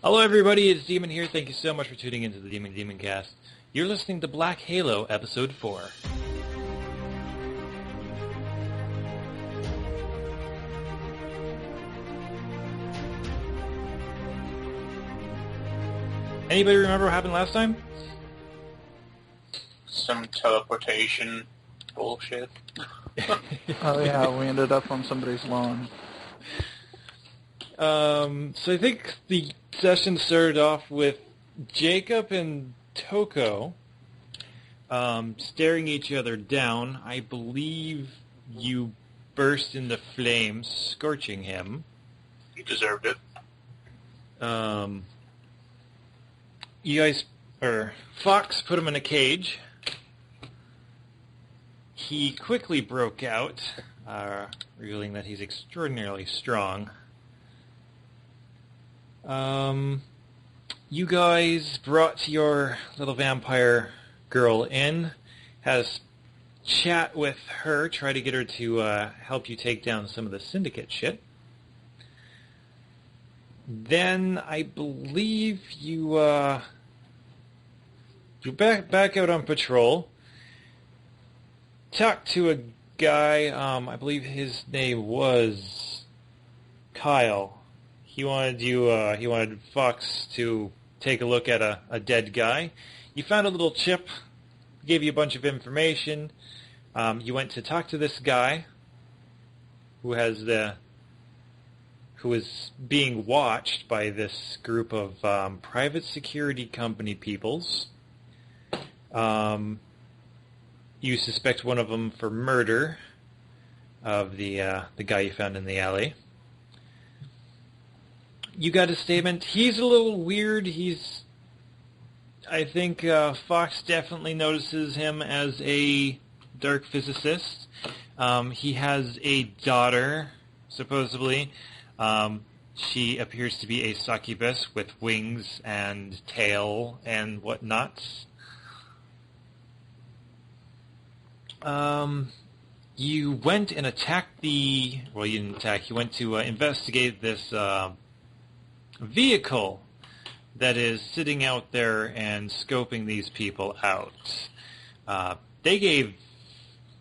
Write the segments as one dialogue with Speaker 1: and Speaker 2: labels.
Speaker 1: Hello everybody, it's Demon here. Thank you so much for tuning into the Demon Cast. You're listening to Black Halo Episode 4. Anybody remember what happened last time?
Speaker 2: Some teleportation bullshit.
Speaker 3: Oh yeah, we ended up on somebody's lawn.
Speaker 1: So I think the session started off with Jacob and Toko staring each other down. I believe you burst into flames, scorching him.
Speaker 2: He deserved it.
Speaker 1: You guys, Fox put him in a cage. He quickly broke out, revealing that he's extraordinarily strong. You guys brought your little vampire girl in, has chat with her, try to get her to help you take down some of the syndicate shit. Then I believe you back out on patrol. Talked to a guy, I believe his name was Kyle. He wanted Fox to take a look at a dead guy. You found a little chip, gave you a bunch of information. You went to talk to this guy who is being watched by this group of private security company peoples. You suspect one of them for murder of the guy you found in the alley. You got a statement. He's a little weird. I think Fox definitely notices him as a dark physicist. He has a daughter, supposedly. She appears to be a succubus with wings and tail and whatnot. You went and attacked you didn't attack. You went to investigate this vehicle that is sitting out there and scoping these people out. They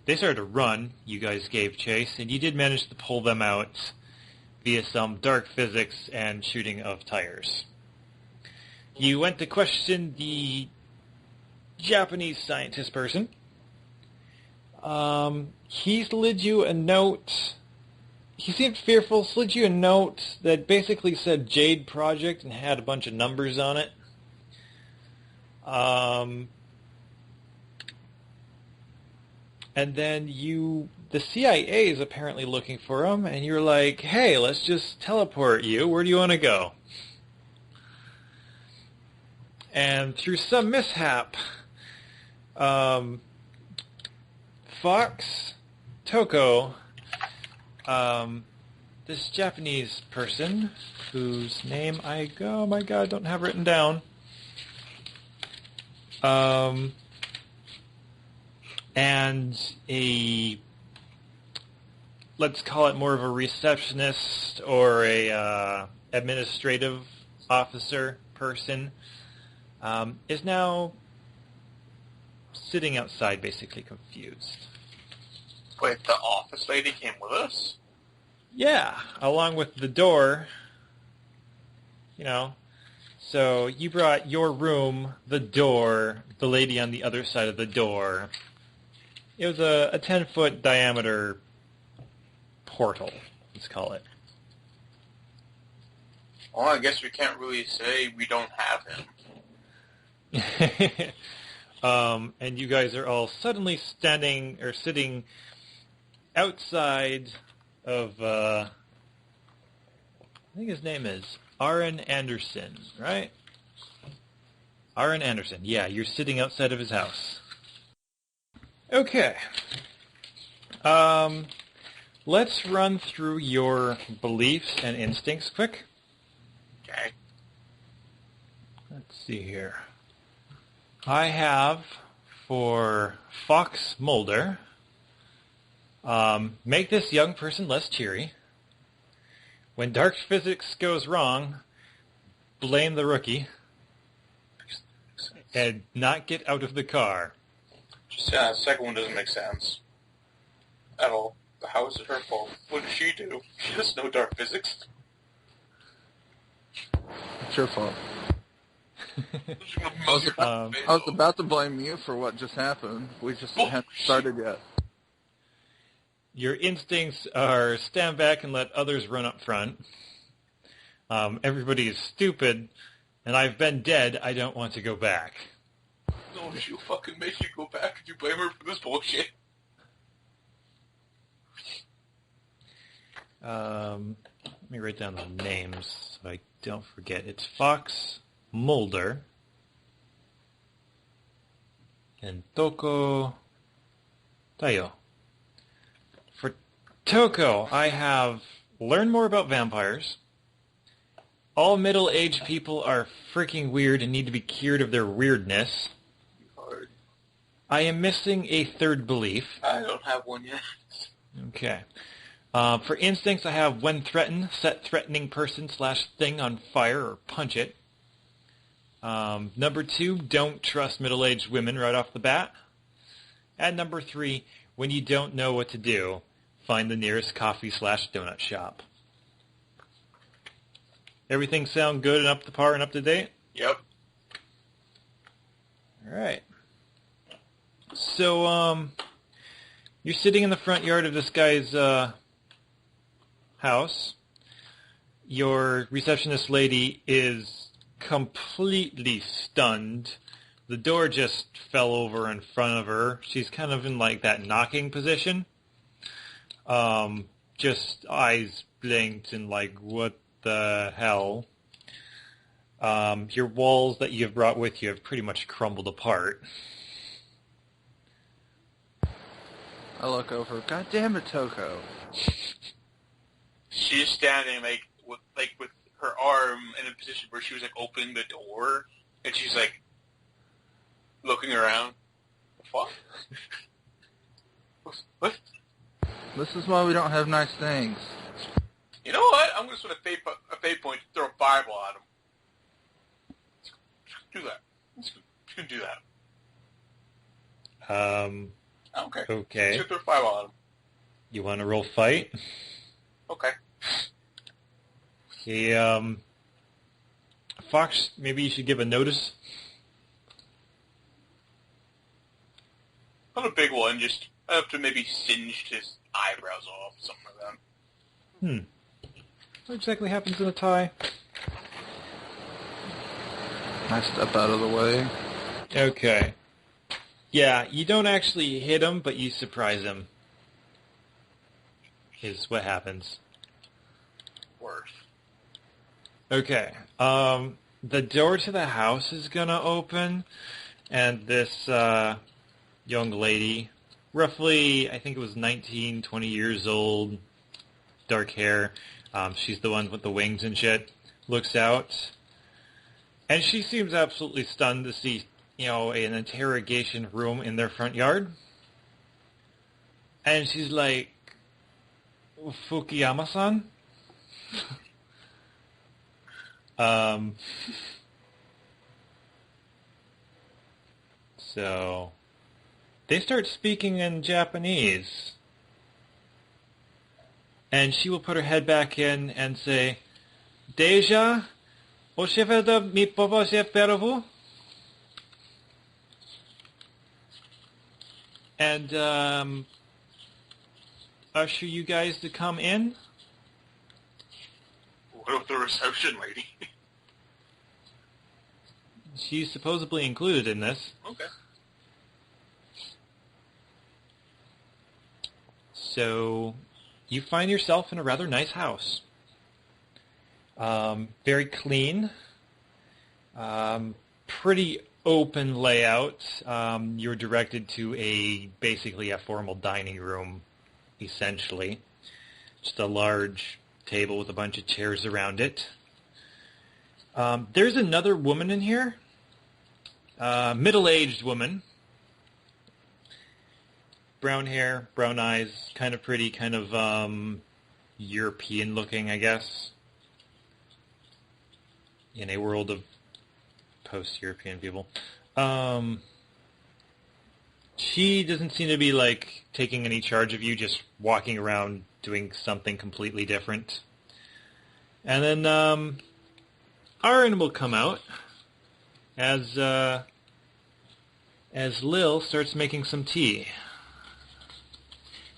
Speaker 1: started to run. You guys gave chase, and you did manage to pull them out via some dark physics and shooting of tires. You went to question the Japanese scientist person. He slid you a note. He seemed fearful, slid you a note that basically said Jade Project and had a bunch of numbers on it. And then the CIA is apparently looking for him, and you're like, hey, let's just teleport you. Where do you want to go? And through some mishap, Fox, Toko, this Japanese person, whose name I don't have written down, and let's call it more of a receptionist or a administrative officer person, is now sitting outside, basically confused.
Speaker 2: Wait, the office lady came with us?
Speaker 1: Yeah, along with the door, So you brought your room, the door, the lady on the other side of the door. It was a 10-foot diameter portal, let's call it.
Speaker 2: Well, I guess we can't really say we don't have him.
Speaker 1: And you guys are all suddenly sitting outside of, I think his name is Aaron Anderson, right? Aaron Anderson, yeah, you're sitting outside of his house. Okay. Let's run through your beliefs and instincts quick.
Speaker 2: Okay.
Speaker 1: Let's see here. I have for Fox Mulder, make this young person less cheery. When dark physics goes wrong, blame the rookie and not get out of the car.
Speaker 2: The second one doesn't make sense at all. How is it her fault? What did she do? She doesn't know dark physics.
Speaker 3: It's your fault.
Speaker 2: I
Speaker 3: I was about to blame you for what just happened. We just haven't started yet.
Speaker 1: Your instincts are stand back and let others run up front. Everybody is stupid, and I've been dead. I don't want to go back.
Speaker 2: No, she'll fucking make you go back and you blame her for this bullshit.
Speaker 1: Let me write down the names so I don't forget. It's Fox Mulder and Toko Tayo. For Toko, I have learned more about vampires. All middle-aged people are freaking weird and need to be cured of their weirdness. I am missing a third belief.
Speaker 2: I don't have one yet.
Speaker 1: Okay. For instincts, I have when threatened, set threatening person / thing on fire or punch it. Number 2, don't trust middle-aged women right off the bat. And number 3, when you don't know what to do, find the nearest coffee / donut shop. Everything sound good and up to par and up to date?
Speaker 2: Yep.
Speaker 1: All right. So, you're sitting in the front yard of this guy's house. Your receptionist lady is completely stunned. The door just fell over in front of her. She's kind of in like that knocking position. Just eyes blinked and like, what the hell? Your walls that you've brought with you have pretty much crumbled apart.
Speaker 3: I look over. God damn it, Toko.
Speaker 2: She's standing with her arm in a position where she was like opening the door, and she's like looking around. What? What?
Speaker 3: This is why we don't have nice things.
Speaker 2: You know what? I'm going to sort of fade point, throw a fireball at him. Do that. Just gonna do that. Okay.
Speaker 1: Okay.
Speaker 2: Just throw a fireball at him.
Speaker 1: You want to roll fight?
Speaker 2: Okay.
Speaker 1: Okay, Fox, maybe you should give a notice.
Speaker 2: Not a big one, just enough to maybe singe his eyebrows off, something like that.
Speaker 1: What exactly happens in a tie?
Speaker 3: I step out of the way.
Speaker 1: Okay. Yeah, you don't actually hit him, but you surprise him. Is what happens.
Speaker 2: Worse.
Speaker 1: Okay. The door to the house is gonna open, and this young lady, roughly, I think it was 19, 20 years old, dark hair, she's the one with the wings and shit, looks out, and she seems absolutely stunned to see, an interrogation room in their front yard. And she's like, Fukuyama-san? So, they start speaking in Japanese. And she will put her head back in and say, Deja, osheveda mi považuje perovu? And, usher you guys to come in?
Speaker 2: What of the reception lady?
Speaker 1: She's supposedly included in this.
Speaker 2: Okay.
Speaker 1: So, you find yourself in a rather nice house. Very clean. Pretty open layout. You're directed to basically a formal dining room, essentially. Just a large table with a bunch of chairs around it. There's another woman in here. Middle-aged woman. Brown hair, brown eyes, kind of pretty, kind of European looking, I guess. in a world of post-European people. She doesn't seem to be, like, taking any charge of you, just walking around doing something completely different. And then, Aaron will come out as Lil starts making some tea.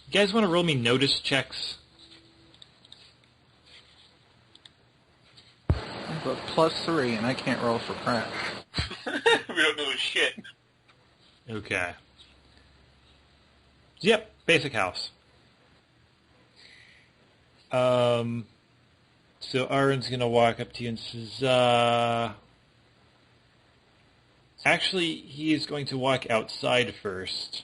Speaker 1: You guys want to roll me notice checks?
Speaker 3: But +3, and I can't roll for crap.
Speaker 2: We don't know shit.
Speaker 1: Okay. Yep, basic house. So Aaron's gonna walk up to you and says, actually, he is going to walk outside first.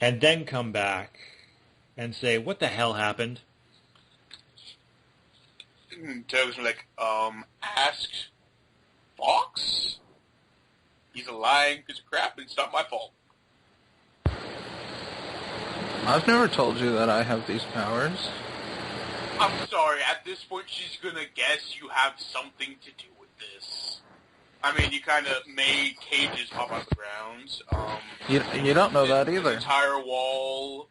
Speaker 1: And then come back and say, what the hell happened?
Speaker 2: Doug's like, ask Fox? He's a lying piece of crap, and it's not my fault.
Speaker 3: I've never told you that I have these powers.
Speaker 2: I'm sorry, at this point she's gonna guess you have something to do with this. I mean, you kind of made cages pop out of the ground.
Speaker 3: You don't know that
Speaker 2: The
Speaker 3: either.
Speaker 2: entire wall.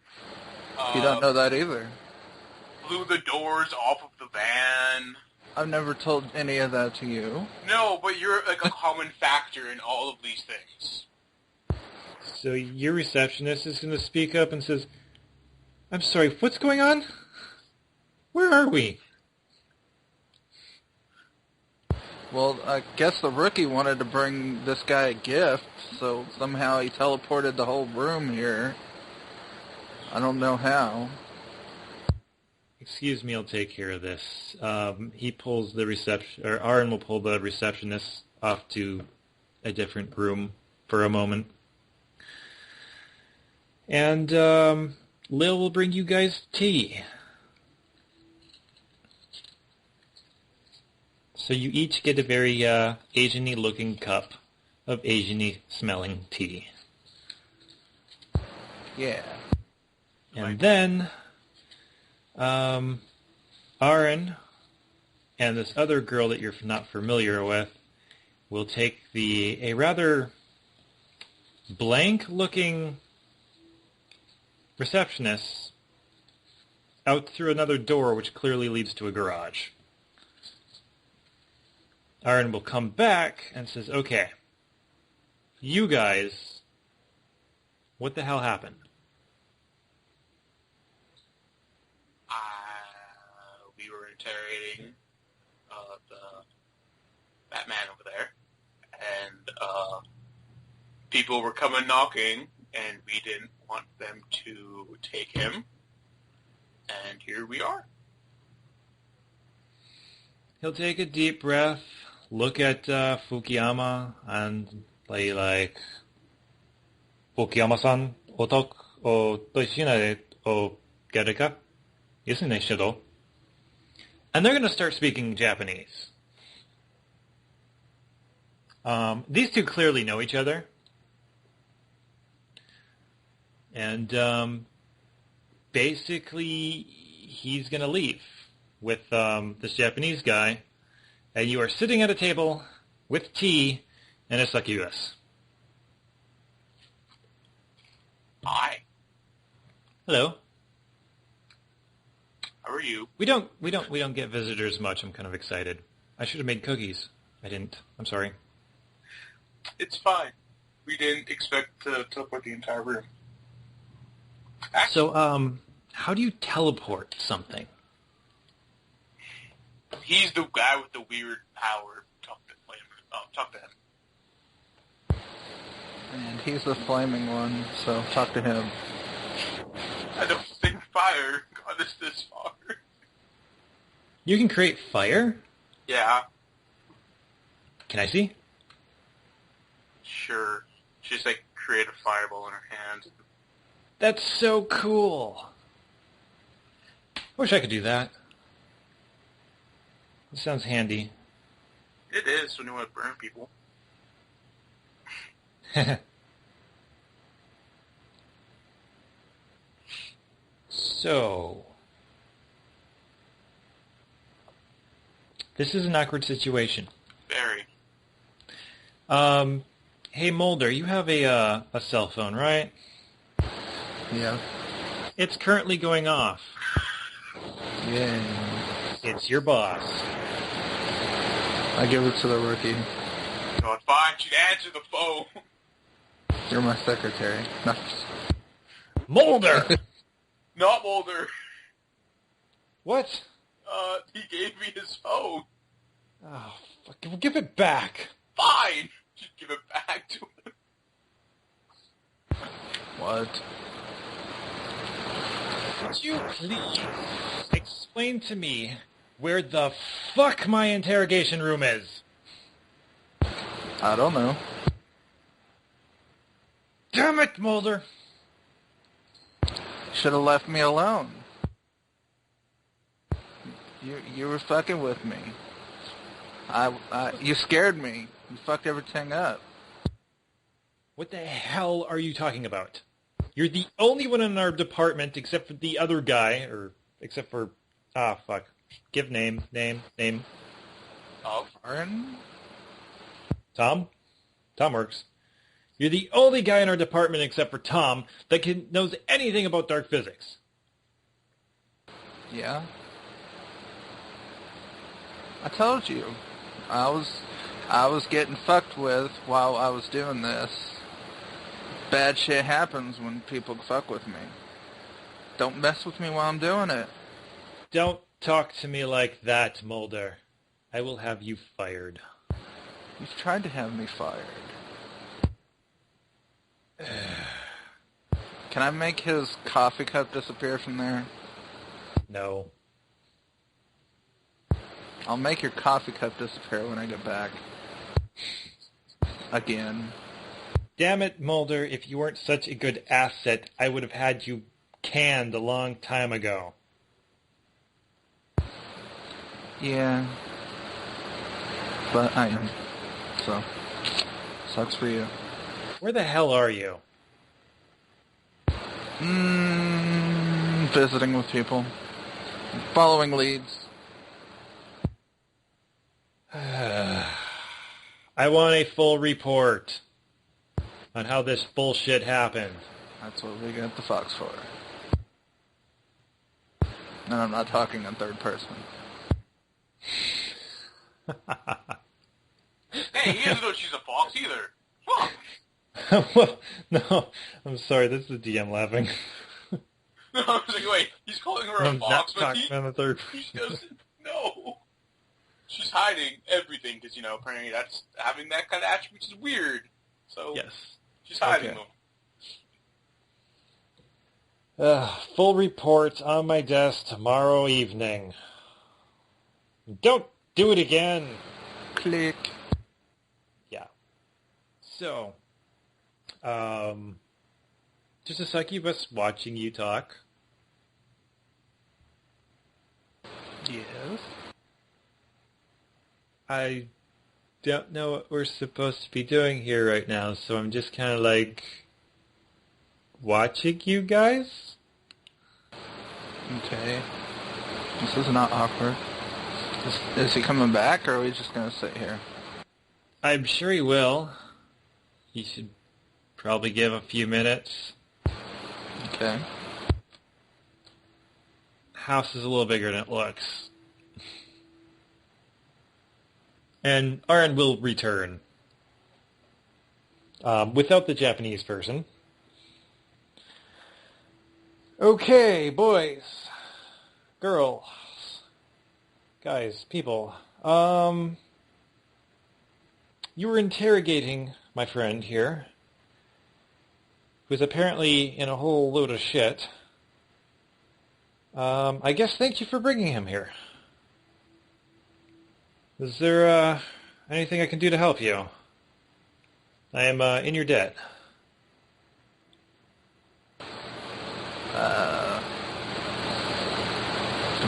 Speaker 3: You don't know that either.
Speaker 2: Blew the doors off of the van.
Speaker 3: I've never told any of that to you.
Speaker 2: No, but you're like a common factor in all of these things.
Speaker 1: So your receptionist is going to speak up and says, I'm sorry, what's going on? Where are we?
Speaker 3: Well, I guess the rookie wanted to bring this guy a gift, so somehow he teleported the whole room here. I don't know how.
Speaker 1: Excuse me, I'll take care of this. He pulls the or Aaron will pull the receptionist off to a different room for a moment. And Lil will bring you guys tea. So you each get a very Asian-y looking cup of Asian-y smelling tea.
Speaker 3: Yeah.
Speaker 1: And then Aaron and this other girl that you're not familiar with will take a rather blank-looking receptionist out through another door which clearly leads to a garage. Aaron will come back and says, okay, you guys, what the hell happened?
Speaker 2: We were interrogating that man over there, and people were coming knocking, and we didn't want them to take him, and here we are.
Speaker 1: He'll take a deep breath, look at Fukuyama, and play like, Fukuyama-san, otak o toishinare o gereka? Isn't it shido? And they're going to start speaking Japanese. These two clearly know each other. And basically, he's going to leave with this Japanese guy. And you are sitting at a table with tea and a succubus.
Speaker 2: Hi.
Speaker 1: Hello.
Speaker 2: How are you?
Speaker 1: We don't get visitors much. I'm kind of excited. I should have made cookies. I didn't. I'm sorry.
Speaker 2: It's fine. We didn't expect to teleport the entire room. Actually,
Speaker 1: So, how do you teleport something?
Speaker 2: he's the guy with the weird power. Talk to him.
Speaker 3: And he's the flaming one, so talk to him.
Speaker 2: I don't think fire got us this far.
Speaker 1: You can create fire?
Speaker 2: Yeah,
Speaker 1: Can I see?
Speaker 2: sure. She's like create a fireball in her hand.
Speaker 1: That's so cool. I wish I could do that. It sounds handy.
Speaker 2: It is when you want to burn people.
Speaker 1: So, This is an awkward situation.
Speaker 2: Very.
Speaker 1: Hey, Mulder, you have a cell phone, right?
Speaker 3: Yeah.
Speaker 1: It's currently going off.
Speaker 3: Yeah.
Speaker 1: It's your boss.
Speaker 3: I give it to the rookie.
Speaker 2: No, it's fine. She'd answer the phone.
Speaker 3: You're my secretary. No.
Speaker 1: Mulder!
Speaker 2: Not Mulder.
Speaker 1: What?
Speaker 2: He gave me his phone.
Speaker 1: Oh, fuck. Give it back.
Speaker 2: Fine. Just give it back to him.
Speaker 3: What?
Speaker 1: Could you please explain to me where the fuck my interrogation room is?
Speaker 3: I don't know.
Speaker 1: Damn it, Mulder!
Speaker 3: Should have left me alone. You were fucking with me. You scared me. You fucked everything up.
Speaker 1: What the hell are you talking about? You're the only one in our department except for the other guy, or except for... Ah, fuck. Give name.
Speaker 2: Oh.
Speaker 3: Aaron?
Speaker 1: Tom? Tom works. You're the only guy in our department except for Tom that knows anything about dark physics.
Speaker 3: Yeah. I told you. I was getting fucked with while I was doing this. Bad shit happens when people fuck with me. Don't mess with me while I'm doing it.
Speaker 1: Don't talk to me like that, Mulder. I will have you fired.
Speaker 3: You've tried to have me fired. Can I make his coffee cup disappear from there?
Speaker 1: No.
Speaker 3: I'll make your coffee cup disappear when I get back. Again.
Speaker 1: Damn it, Mulder, if you weren't such a good asset, I would have had you canned a long time ago.
Speaker 3: Yeah. But I am. So, sucks for you.
Speaker 1: Where the hell are you?
Speaker 3: Visiting with people. Following leads.
Speaker 1: I want a full report on how this bullshit happened.
Speaker 3: That's what we got the Fox for. And I'm not talking in third person.
Speaker 2: Hey, he doesn't know she's a fox either. Fuck.
Speaker 1: Well, no, I'm sorry, this is the DM laughing.
Speaker 2: No, I was like, wait, he's calling her a
Speaker 1: I'm
Speaker 2: fox,
Speaker 1: not
Speaker 2: but
Speaker 1: talking on the third
Speaker 2: he
Speaker 1: person.
Speaker 2: doesn't know. She's hiding everything because, apparently that's having that kind of attributes is weird. So
Speaker 1: Yes.
Speaker 2: she's hiding
Speaker 1: Okay.
Speaker 2: them.
Speaker 1: Full report on my desk tomorrow evening. Don't do it again.
Speaker 3: Click.
Speaker 1: Yeah. So, just a succubus watching you talk.
Speaker 3: Yes.
Speaker 1: I don't know what we're supposed to be doing here right now, so I'm just kind of like watching you guys.
Speaker 3: Okay. This is not awkward. Is he coming back, or are we just going to sit here?
Speaker 1: I'm sure he will. He should probably give a few minutes.
Speaker 3: Okay.
Speaker 1: House is a little bigger than it looks. And Aaron will return. Without the Japanese person. Okay, boys. Girls. Guys, people. You were interrogating my friend here, who's apparently in a whole load of shit. I guess thank you for bringing him here. Is there anything I can do to help you? I am in your debt.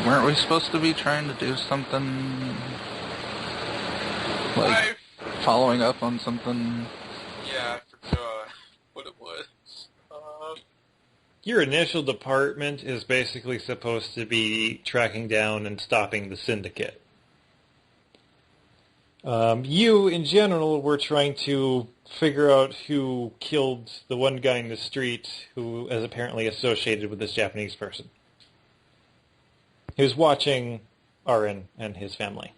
Speaker 3: Weren't we supposed to be trying to do something? Like, following up on something?
Speaker 2: Yeah, I forgot what it was.
Speaker 1: Your initial department is basically supposed to be tracking down and stopping the syndicate. You, in general, were trying to figure out who killed the one guy in the street who is apparently associated with this Japanese person. He was watching Arin and his family.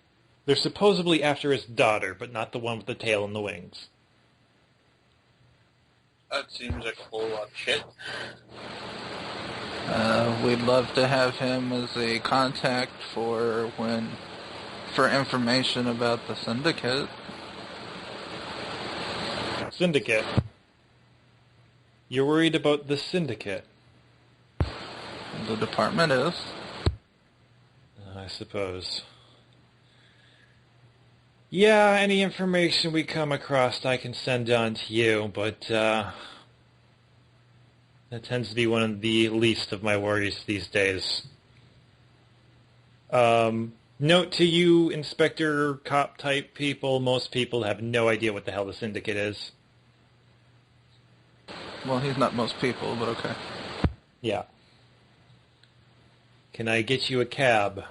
Speaker 1: They're supposedly after his daughter, but not the one with the tail and the wings.
Speaker 2: That seems like a whole lot of shit.
Speaker 3: We'd love to have him as a contact for information about the syndicate.
Speaker 1: Syndicate. You're worried about the syndicate.
Speaker 3: The department is.
Speaker 1: I suppose. Yeah, any information we come across I can send on to you, but that tends to be one of the least of my worries these days. Note to you, Inspector Cop-type people, most people have no idea what the hell the Syndicate is.
Speaker 3: Well, he's not most people, but okay.
Speaker 1: Yeah. Can I get you a cab?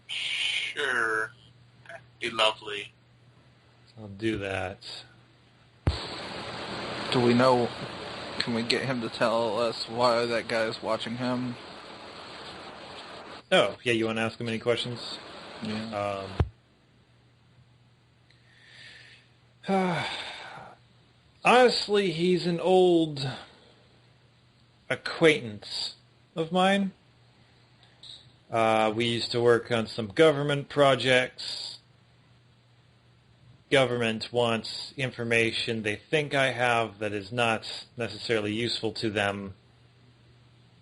Speaker 2: Sure. That'd be lovely.
Speaker 1: I'll do that.
Speaker 3: Do we know... Can we get him to tell us why that guy is watching him?
Speaker 1: Oh, yeah, you want to ask him any questions?
Speaker 3: Yeah.
Speaker 1: Honestly, he's an old acquaintance of mine. We used to work on some government projects. Government wants information they think I have that is not necessarily useful to them,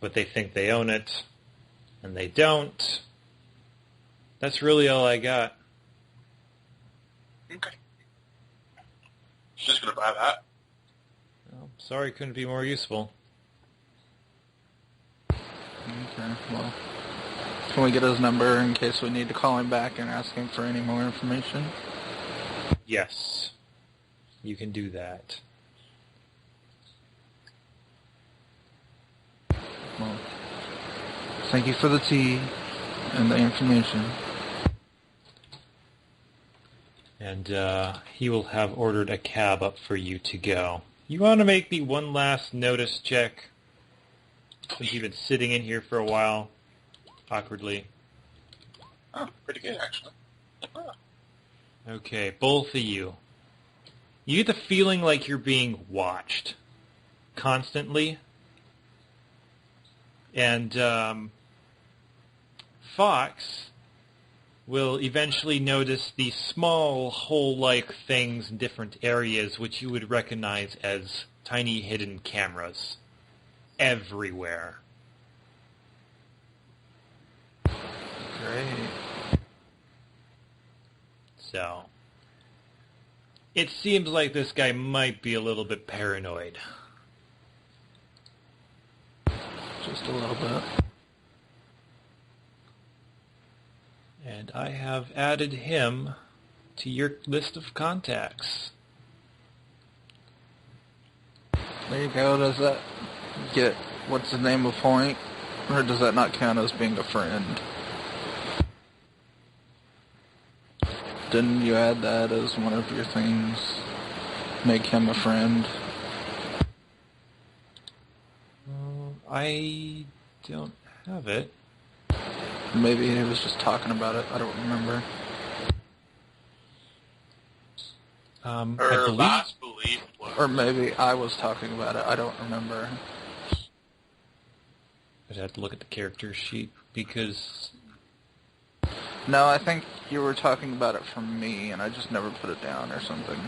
Speaker 1: but they think they own it, and they don't. That's really all I got.
Speaker 2: Okay. Just gonna buy that.
Speaker 1: Well, sorry, couldn't be more useful.
Speaker 3: Okay, well... Can we get his number in case we need to call him back and ask him for any more information?
Speaker 1: Yes, you can do that.
Speaker 3: Well, thank you for the tea and the information.
Speaker 1: And he will have ordered a cab up for you to go. You want to make me one last notice check? Since you've been sitting in here for a while, awkwardly.
Speaker 2: Oh, pretty good, actually. Oh.
Speaker 1: Okay, both of you. You get the feeling like you're being watched constantly. And Fox will eventually notice these small hole-like things in different areas which you would recognize as tiny hidden cameras everywhere.
Speaker 3: Great.
Speaker 1: So, it seems like this guy might be a little bit paranoid.
Speaker 3: Just a little bit.
Speaker 1: And I have added him to your list of contacts.
Speaker 3: There you go. Does that get what's the name of point? Or does that not count as being a friend? Didn't you add that as one of your things? Make him a friend?
Speaker 1: I don't have it.
Speaker 3: Maybe he was just talking about it. I don't remember.
Speaker 1: I
Speaker 2: Her
Speaker 1: believe...
Speaker 2: last belief was...
Speaker 3: Or maybe I was talking about it. I don't remember.
Speaker 1: I'd have to look at the character sheet because...
Speaker 3: No, I think you were talking about it from me, and I just never put it down or something.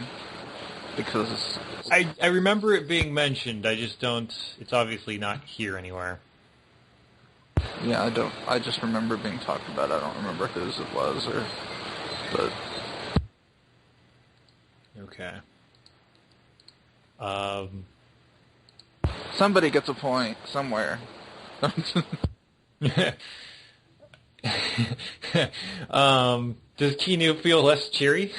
Speaker 3: Because...
Speaker 1: I remember it being mentioned, I just don't... It's obviously not here anywhere.
Speaker 3: Yeah, I just remember being talked about. I don't remember whose it was, but...
Speaker 1: Okay.
Speaker 3: Somebody gets a point somewhere.
Speaker 1: Does Kinu feel less cheery?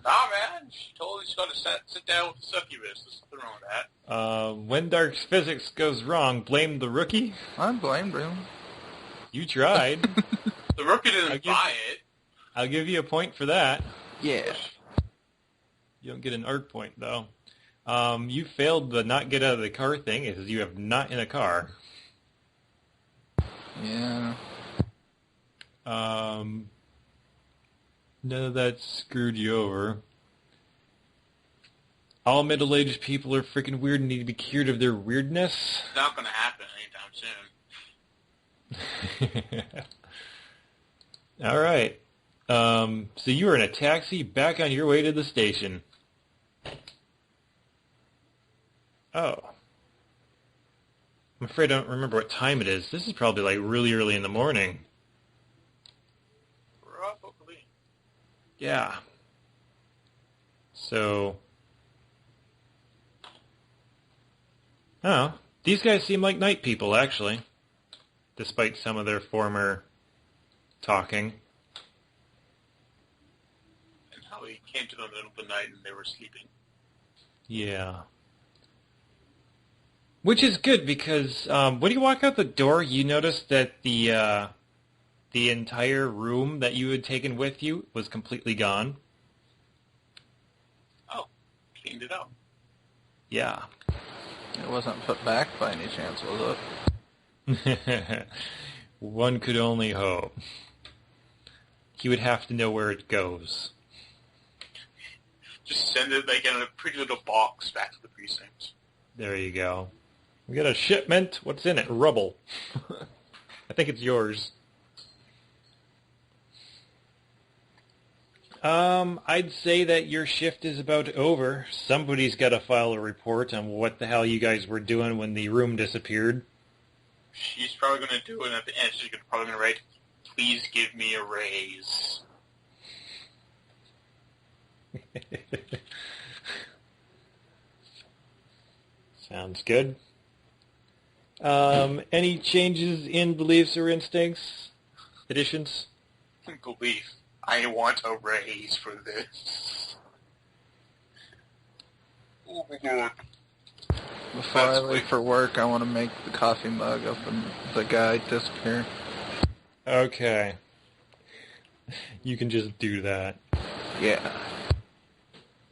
Speaker 2: Nah, man. She told me she's got to sit down with the succubus. There's nothing wrong with that.
Speaker 1: When Dark's physics goes wrong, blame the rookie?
Speaker 3: I blamed him.
Speaker 1: You tried.
Speaker 2: The rookie didn't buy it.
Speaker 1: I'll give you a point for that.
Speaker 3: Yeah.
Speaker 1: You don't get an arc point, though. You failed the not get out of the car thing because you have not in a car.
Speaker 3: Yeah.
Speaker 1: None of that screwed you over. All middle-aged people are freaking weird and need to be cured of their weirdness.
Speaker 2: It's not going to happen anytime soon.
Speaker 1: All right. So you were in a taxi back on your way to the station. Oh. I'm afraid I don't remember what time it is. This is probably like really early in the morning.
Speaker 2: Probably.
Speaker 1: Yeah. So... Oh, these guys seem like night people, actually. Despite some of their former talking.
Speaker 2: And how he came to them in the middle of the night and they were sleeping.
Speaker 1: Yeah. Which is good because when you walk out the door, you notice that the entire room that you had taken with you was completely gone.
Speaker 2: Oh, cleaned it up.
Speaker 1: Yeah.
Speaker 3: It wasn't put back by any chance, was it?
Speaker 1: One could only hope. He would have to know where it goes.
Speaker 2: Just send it like in a pretty little box back to the precinct.
Speaker 1: There you go. We got a shipment. What's in it? Rubble. I think it's yours. I'd say that your shift is about over. Somebody's got to file a report on what the hell you guys were doing when the room disappeared.
Speaker 2: She's probably going to do it, and at the end she's probably going to write, "Please give me a raise."
Speaker 1: Sounds good. Any changes in beliefs or instincts? Additions?
Speaker 2: Belief. I want a raise for this. Oh my god.
Speaker 3: Before I leave for work, I want to make the coffee mug of the guy disappear.
Speaker 1: Okay. You can just do that.
Speaker 3: Yeah.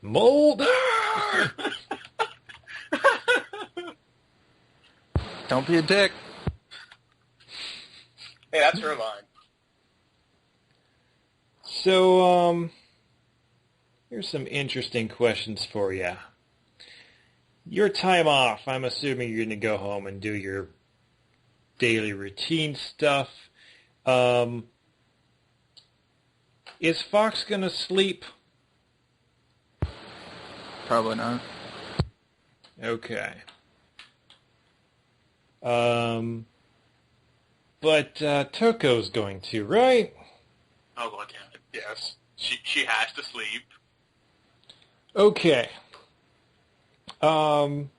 Speaker 1: Mulder!
Speaker 3: Don't be a dick.
Speaker 2: Hey, that's her line.
Speaker 1: So, here's some interesting questions for you. Your time off, I'm assuming you're going to go home and do your daily routine stuff. Is Fox going to sleep?
Speaker 3: Probably not.
Speaker 1: Okay. But Toko's going to, right?
Speaker 2: Oh god damn it, yes. She has to sleep.
Speaker 1: Okay. So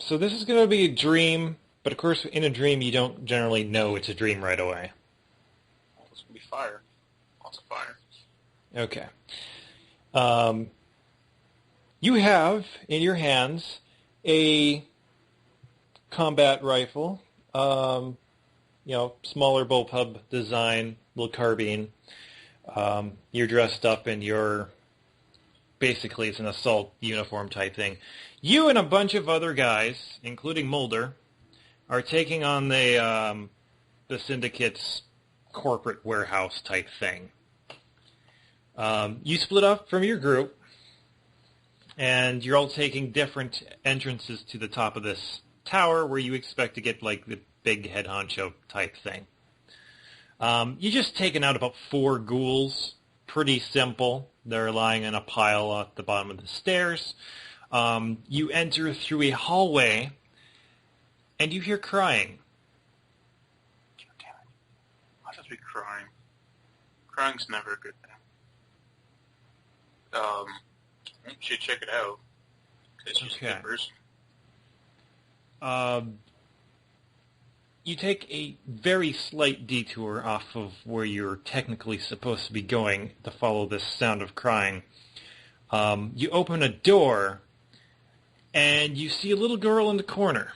Speaker 1: this is going to be a dream, but of course in a dream you don't generally know it's a dream right away.
Speaker 2: Oh, it's going to be fire. Lots of fire.
Speaker 1: Okay. You have in your hands a combat rifle, smaller bullpup design, little carbine. You're dressed up in your, basically it's an assault uniform type thing. You and a bunch of other guys, including Mulder, are taking on the Syndicate's corporate warehouse type thing. You split up from your group, and you're all taking different entrances to the top of this tower where you expect to get like the big head honcho type thing. You just taken out about 4 ghouls. Pretty simple. They're lying in a pile at the bottom of the stairs. You enter through a hallway, and you hear crying.
Speaker 2: God damn it. Why does be crying? Crying's never a good thing. You should check it out. It's just
Speaker 1: Okay.
Speaker 2: a good person.
Speaker 1: You take a very slight detour off of where you're technically supposed to be going to follow this sound of crying. You open a door, and you see a little girl in the corner.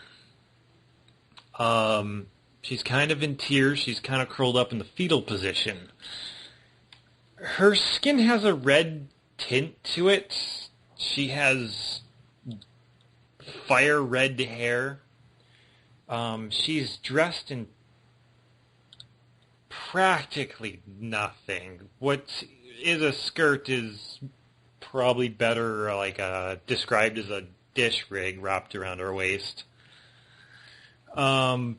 Speaker 1: She's kind of in tears. She's kind of curled up in the fetal position. Her skin has a red tint to it. She has fire red hair. She's dressed in practically nothing. What is a skirt is probably better described as a dish rig wrapped around her waist. Kind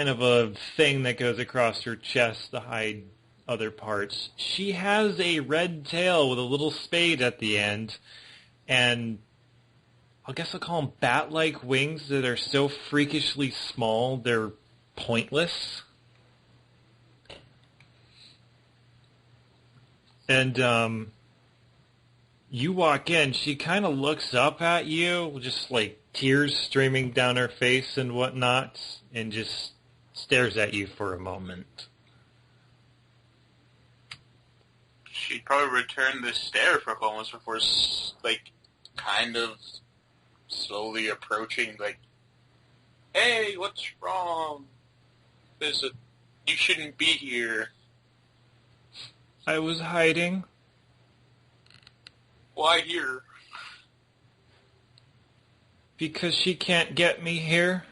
Speaker 1: of a thing that goes across her chest to hide other parts. She has a red tail with a little spade at the end, and I guess I'll call them bat-like wings that are so freakishly small they're pointless. And you walk in, she kind of looks up at you, just like tears streaming down her face and whatnot, and just stares at you for a moment.
Speaker 2: She'd probably return this stare for a couple moments before, kind of slowly approaching, hey, what's wrong? You shouldn't be here.
Speaker 1: I was hiding.
Speaker 2: Why here?
Speaker 1: Because she can't get me here.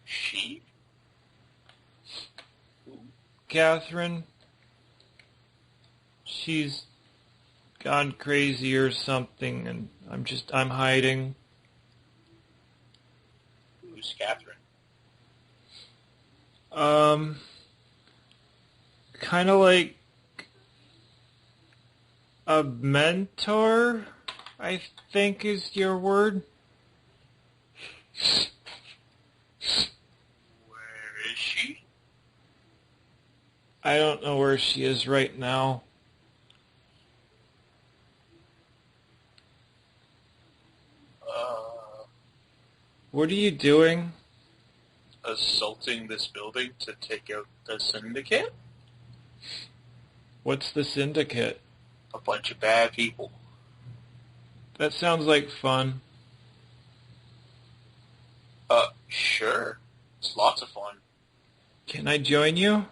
Speaker 2: She?
Speaker 1: Catherine. She's gone crazy or something, and I'm hiding.
Speaker 2: Who's Catherine?
Speaker 1: Kind of like a mentor, I think is your word.
Speaker 2: Where is she?
Speaker 1: I don't know where she is right now. What are you doing?
Speaker 2: Assaulting this building to take out the syndicate?
Speaker 1: What's the syndicate?
Speaker 2: A bunch of bad people.
Speaker 1: That sounds like fun.
Speaker 2: Sure. It's lots of fun.
Speaker 1: Can I join you?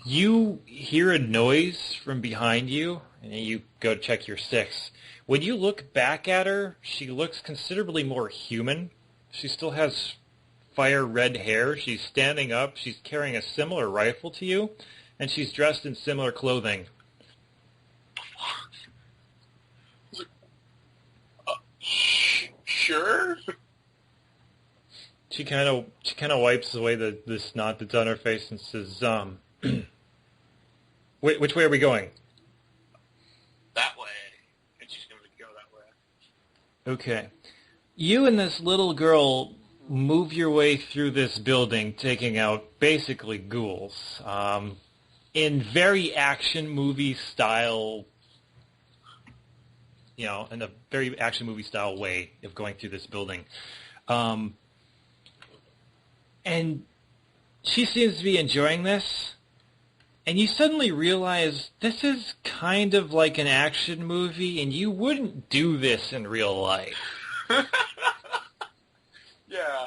Speaker 1: You hear a noise from behind you, and you go check your six. When you look back at her, she looks considerably more human. She still has fire red hair. She's standing up. She's carrying a similar rifle to you, and she's dressed in similar clothing.
Speaker 2: Sure.
Speaker 1: She kind of wipes away the snot that's on her face and says, which way are we going?
Speaker 2: That way. And she's going to go that way.
Speaker 1: Okay. You and this little girl move your way through this building, taking out basically ghouls, in very action movie style, in a very action movie style way of going through this building. And she seems to be enjoying this. And you suddenly realize this is kind of like an action movie, and you wouldn't do this in real life.
Speaker 2: Yeah.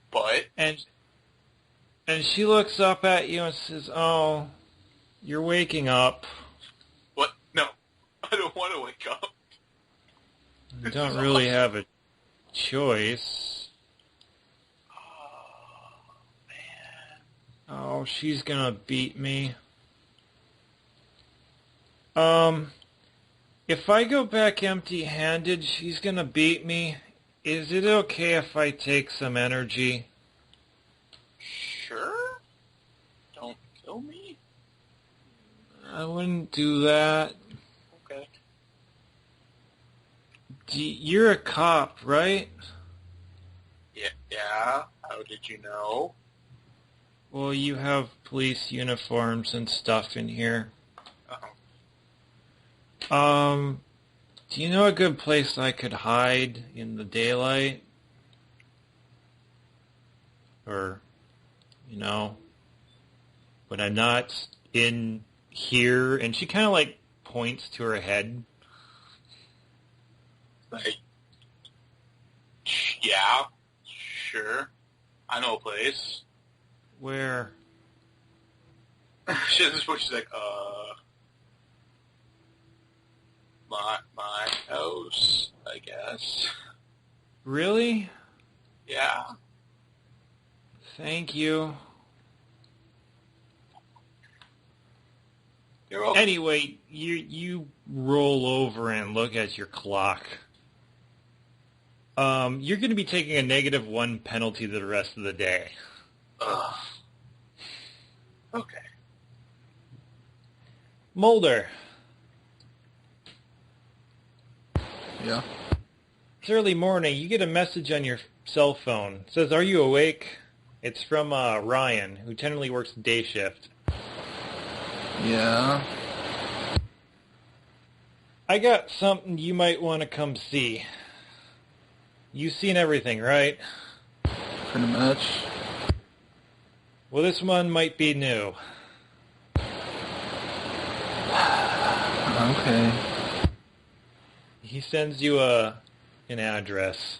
Speaker 2: But?
Speaker 1: And she looks up at you and says, "Oh, you're waking up."
Speaker 2: What? No. I don't want to wake up.
Speaker 1: You don't really have a choice.
Speaker 2: Oh, man.
Speaker 1: Oh, she's gonna beat me. If I go back empty-handed, she's gonna beat me. Is it okay if I take some energy?
Speaker 2: Sure. Don't kill me.
Speaker 1: I wouldn't do that.
Speaker 2: Okay.
Speaker 1: You're a cop, right?
Speaker 2: Yeah. How did you know?
Speaker 1: Well, you have police uniforms and stuff in here.
Speaker 2: Uh-oh.
Speaker 1: Do you know a good place I could hide in the daylight? Or, when I'm not in here, and she kind of points to her head.
Speaker 2: Like, yeah, sure. I know a place.
Speaker 1: Where?
Speaker 2: She's like, my house, I guess.
Speaker 1: Really?
Speaker 2: Yeah.
Speaker 1: Thank you.
Speaker 2: You're welcome.
Speaker 1: Anyway, you roll over and look at your clock. You're going to be taking a -1 penalty the rest of the day.
Speaker 2: Ugh. Okay.
Speaker 1: Mulder,
Speaker 3: Yeah.
Speaker 1: it's early morning. You get a message on your cell phone. It says, "Are you awake?" It's from Ryan, who generally works day shift.
Speaker 3: Yeah.
Speaker 1: I got something you might want to come see. You've seen everything, right?
Speaker 3: Pretty much.
Speaker 1: Well, this one might be new.
Speaker 3: Okay.
Speaker 1: He sends you an address.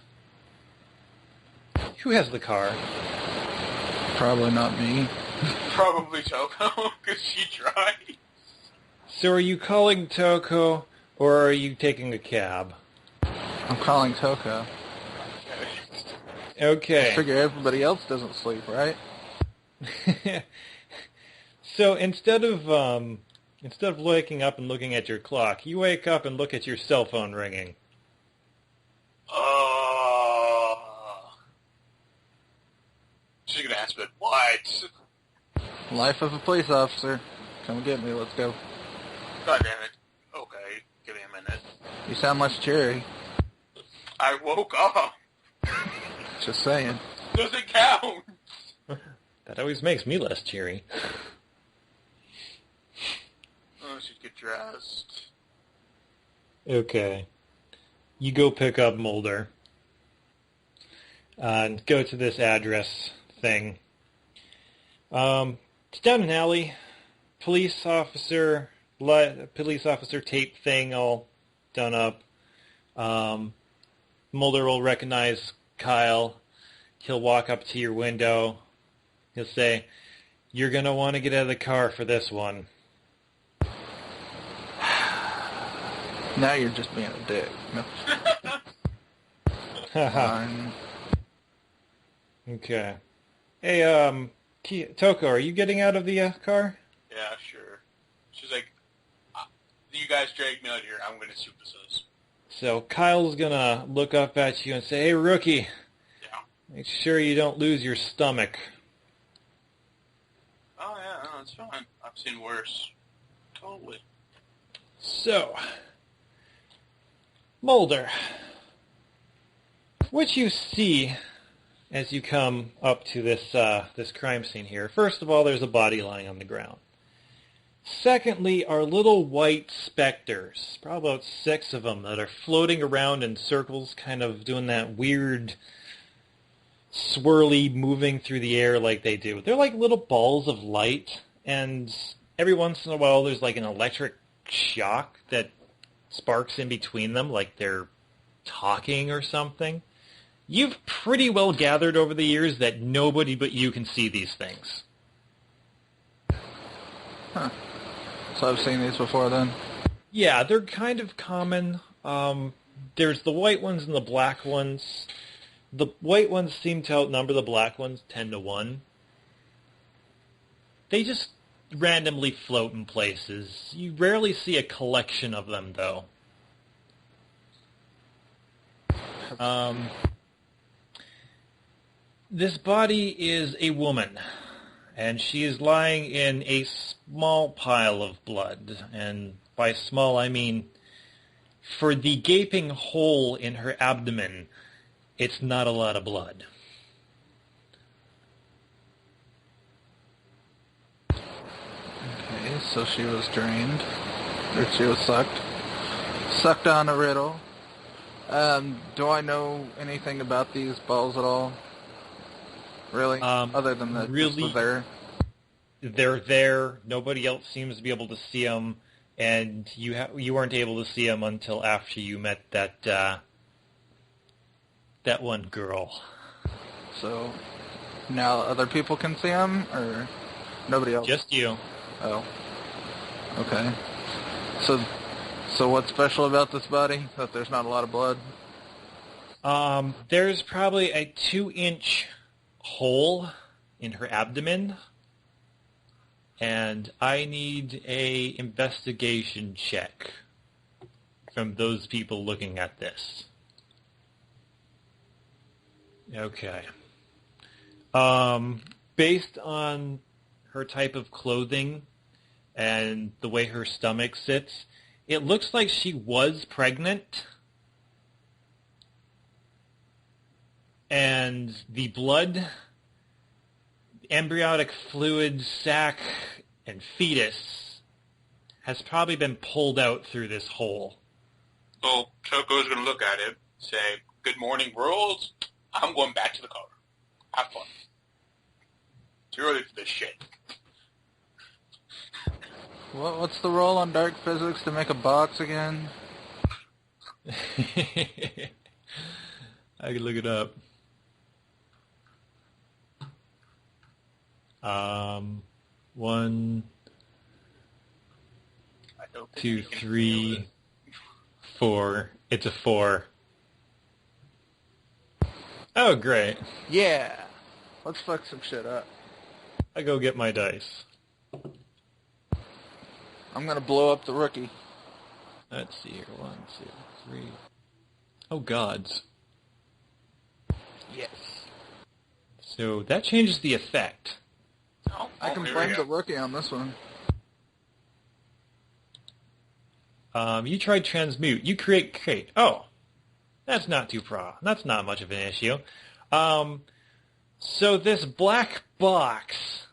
Speaker 1: Who has the car?
Speaker 3: Probably not me.
Speaker 2: Probably Toko, because she tried.
Speaker 1: So are you calling Toko, or are you taking a cab?
Speaker 3: I'm calling Toko.
Speaker 1: Okay.
Speaker 3: Figure everybody else doesn't sleep, right?
Speaker 1: So instead of waking up and looking at your clock, you wake up and look at your cell phone ringing.
Speaker 2: She's gonna ask me, what?
Speaker 3: Life of a police officer. Come get me, let's go.
Speaker 2: God damn it. Okay, give me a minute.
Speaker 3: You sound less cheery.
Speaker 2: I woke up.
Speaker 3: Just saying.
Speaker 2: Doesn't count.
Speaker 1: That always makes me less cheery.
Speaker 2: Oh, I should get dressed.
Speaker 1: Okay. You go pick up Mulder. And go to this address thing. It's down an alley. Police officer tape thing all done up. Mulder will recognize Kyle. He'll walk up to your window. He'll say, "You're going to want to get out of the car for this one."
Speaker 3: Now you're just being a dick. No. Fine.
Speaker 1: Okay. Hey, Toko, are you getting out of the car?
Speaker 2: Yeah, sure. She's like, you guys dragged me out here. I'm gonna see what this is.
Speaker 1: So Kyle's going to look up at you and say, "Hey, rookie,
Speaker 2: Yeah.
Speaker 1: make sure you don't lose your stomach."
Speaker 2: Oh, yeah, no, it's fine. I've seen worse. Totally.
Speaker 1: So, Mulder, what you see as you come up to this crime scene here, first of all, there's a body lying on the ground. Secondly, are little white specters, probably about 6 of them, that are floating around in circles, kind of doing that weird swirly moving through the air like they do. They're like little balls of light, and every once in a while there's like an electric shock that sparks in between them, like they're talking or something. You've pretty well gathered over the years that nobody but you can see these things.
Speaker 3: Huh. So I've seen these before then?
Speaker 1: Yeah, they're kind of common. There's the white ones and the black ones. The white ones seem to outnumber the black ones 10-1. They just randomly float in places. You rarely see a collection of them, though. This body is a woman, and she is lying in a small pile of blood. And by small, I mean for the gaping hole in her abdomen, it's not a lot of blood.
Speaker 3: Okay, so she was drained. Or she was sucked. Sucked on a riddle. Do I know anything about these balls at all? Really? Other than that
Speaker 1: really,
Speaker 3: this was there?
Speaker 1: They're there. Nobody else seems to be able to see them, and you weren't able to see them until after you met that That one girl.
Speaker 3: So now other people can see him, or nobody else?
Speaker 1: Just you.
Speaker 3: Oh. Okay. So what's special about this body? That there's not a lot of blood?
Speaker 1: There's probably a 2-inch hole in her abdomen, and I need a investigation check from those people looking at this. Okay. Based on her type of clothing and the way her stomach sits, it looks like she was pregnant. And the blood, embryonic fluid, sac, and fetus has probably been pulled out through this hole.
Speaker 2: So Choco's going to look at it, say, "Good morning, world. I'm going back to the car. Have fun. Too early for this shit."
Speaker 3: What's the roll on dark physics to make a box again?
Speaker 1: I can look it up. 1,
Speaker 2: I don't think
Speaker 1: 2,
Speaker 2: we can
Speaker 1: 3,
Speaker 2: feel it.
Speaker 1: 4. It's a 4. Oh, great.
Speaker 3: Yeah. Let's fuck some shit up.
Speaker 1: I go get my dice.
Speaker 3: I'm gonna blow up the rookie.
Speaker 1: Let's see here. 1, 2, 3. Oh, gods.
Speaker 3: Yes.
Speaker 1: So that changes the effect.
Speaker 2: Oh,
Speaker 3: I can
Speaker 2: here
Speaker 3: blame
Speaker 2: we
Speaker 3: the
Speaker 2: go.
Speaker 3: rookie on this one.
Speaker 1: You tried transmute. You create. Oh, that's not That's not much of an issue. So this black box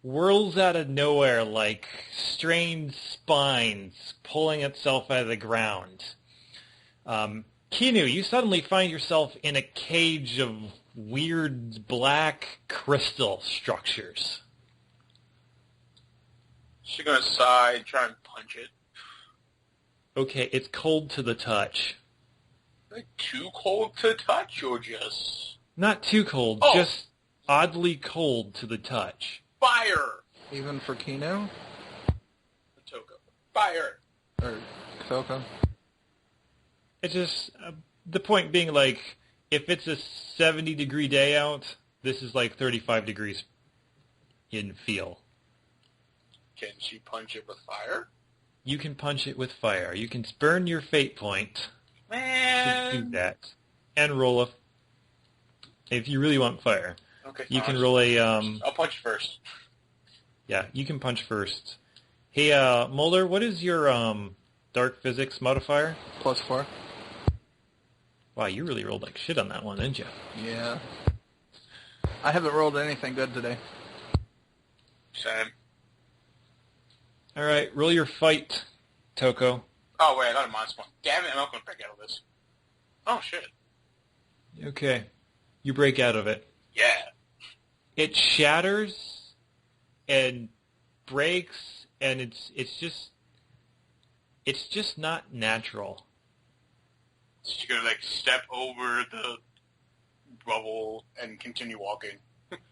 Speaker 1: whirls out of nowhere like strained spines pulling itself out of the ground. Kinu, you suddenly find yourself in a cage of weird black crystal structures.
Speaker 2: She's going to sigh and try and punch it.
Speaker 1: Okay, it's cold to the touch.
Speaker 2: Like, too cold to touch, or just
Speaker 1: Not too cold,
Speaker 2: Oh.
Speaker 1: just oddly cold to the touch.
Speaker 2: fire?
Speaker 3: Even for Kino?
Speaker 2: Toko. Fire.
Speaker 3: Or Koko?
Speaker 1: It's just, the point being, like, if it's a 70-degree day out, this is like 35 degrees in feel.
Speaker 2: Can she punch it with fire?
Speaker 1: You can punch it with fire. You can burn your fate point to do
Speaker 2: Man.
Speaker 1: that. And roll a... If you really want fire.
Speaker 2: Okay,
Speaker 1: You
Speaker 2: fine,
Speaker 1: can
Speaker 2: I'll
Speaker 1: roll
Speaker 2: just-
Speaker 1: a...
Speaker 2: I'll punch first.
Speaker 1: Yeah, you can punch first. Hey, Mulder, what is your dark physics modifier?
Speaker 3: +4.
Speaker 1: Wow, you really rolled like shit on that one, didn't you?
Speaker 3: Yeah. I haven't rolled anything good today.
Speaker 2: Same.
Speaker 1: All right, roll your fight, Toko.
Speaker 2: Oh, wait, I got a minus one. Damn it, I'm not going to break out of this. Oh, shit.
Speaker 1: Okay, you break out of it.
Speaker 2: Yeah.
Speaker 1: It shatters and breaks, and it's just not natural.
Speaker 2: She's going to, like, step over the rubble and continue walking.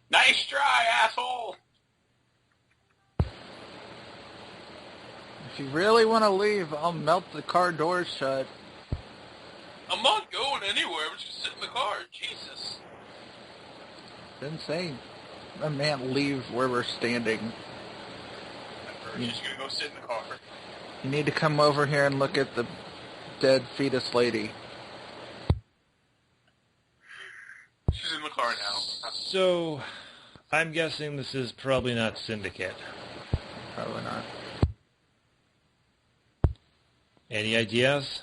Speaker 2: Nice try, asshole!
Speaker 3: If you really want to leave, I'll melt the car doors shut.
Speaker 2: I'm not going anywhere. I'm just sitting in the car. Jesus.
Speaker 3: Didn't say a man leave where we're standing.
Speaker 2: She's just going to go sit in the car.
Speaker 3: You need to come over here and look at the dead fetus lady.
Speaker 2: She's in the car now.
Speaker 1: So, I'm guessing this is probably not Syndicate.
Speaker 3: Probably not.
Speaker 1: Any ideas?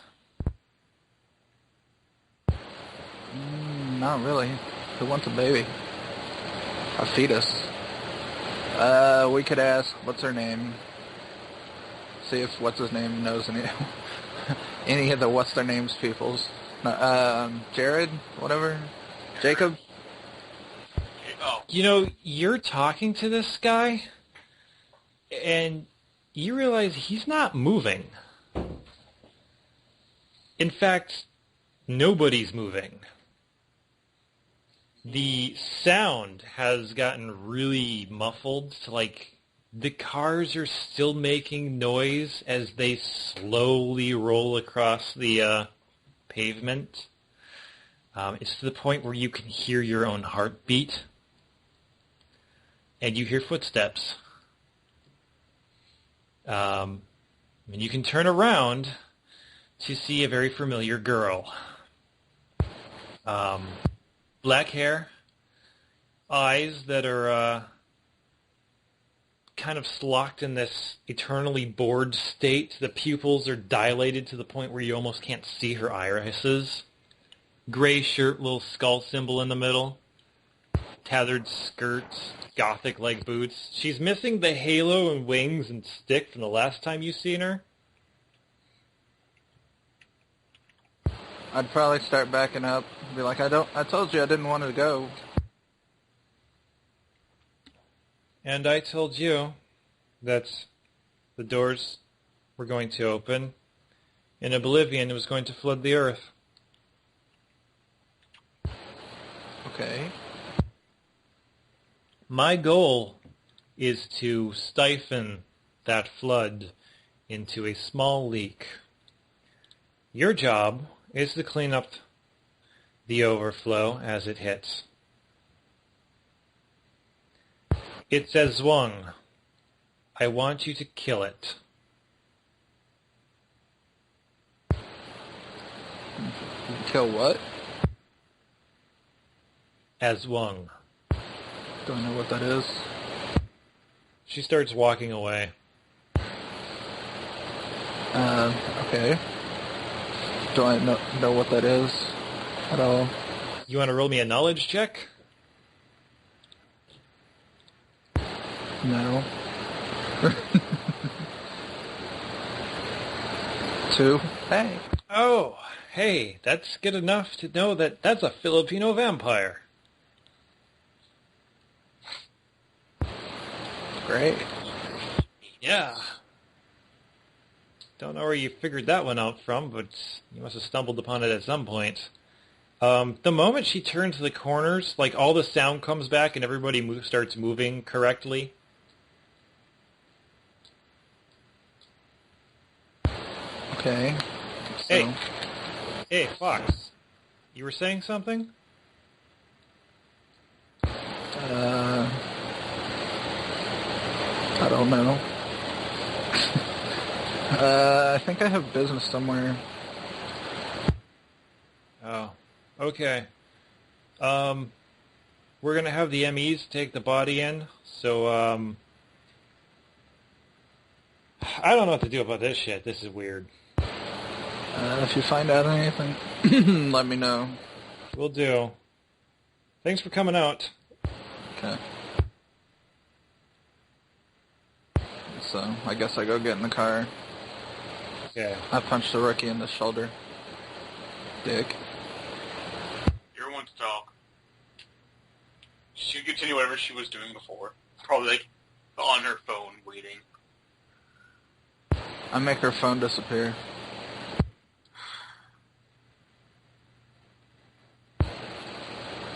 Speaker 3: Not really. Who wants a baby? A fetus. We could ask, what's her name? See if what's his name knows any of the what's their names peoples. Jared, whatever. Jacob.
Speaker 2: Oh,
Speaker 1: You know, you're talking to this guy, and you realize he's not moving. In fact, nobody's moving. the sound has gotten really muffled to like the cars are still making noise as they slowly roll across the pavement. It's to the point where you can hear your own heartbeat. And you hear footsteps. And you can turn around to see a very familiar girl. Black hair, eyes that are kind of locked in this eternally bored state. The pupils are dilated to the point where you almost can't see her irises. Gray shirt, little skull symbol in the middle. Tethered skirts, gothic-like boots. She's missing the halo and wings and stick from the last time you seen her.
Speaker 3: I'd probably start backing up. Be like, I told you I didn't want to go.
Speaker 1: And I told you that the doors were going to open and oblivion was going to flood the earth.
Speaker 3: Okay.
Speaker 1: My goal is to stifle that flood into a small leak. Your job is to clean up the overflow as it hits. It says Zwang. I want you to kill it.
Speaker 3: Kill what?
Speaker 1: As Zwang.
Speaker 3: Don't know what that is.
Speaker 1: She starts walking away.
Speaker 3: Okay. Do I know what that is at all?
Speaker 1: You want to roll me a knowledge check?
Speaker 3: No. 2. Hey.
Speaker 1: Oh, hey, that's good enough to know that that's a Filipino vampire.
Speaker 3: Great.
Speaker 1: Yeah. Don't know where you figured that one out from, but you must have stumbled upon it at some point. The moment she turns the corners, like all the sound comes back and everybody starts moving correctly.
Speaker 3: Okay.
Speaker 1: So. Hey, Fox. You were saying something?
Speaker 3: I don't know. I think I have business somewhere.
Speaker 1: Oh, okay. We're gonna have the MEs take the body in, so, I don't know what to do about this shit. This is weird.
Speaker 3: If you find out anything, let me know.
Speaker 1: Will do. Thanks for coming out.
Speaker 3: Okay. So, I guess I go get in the car.
Speaker 1: Okay.
Speaker 3: I punched the rookie in the shoulder. Dick.
Speaker 2: You're one to talk. She could continue whatever she was doing before. Probably, like, on her phone, waiting.
Speaker 3: I make her phone disappear.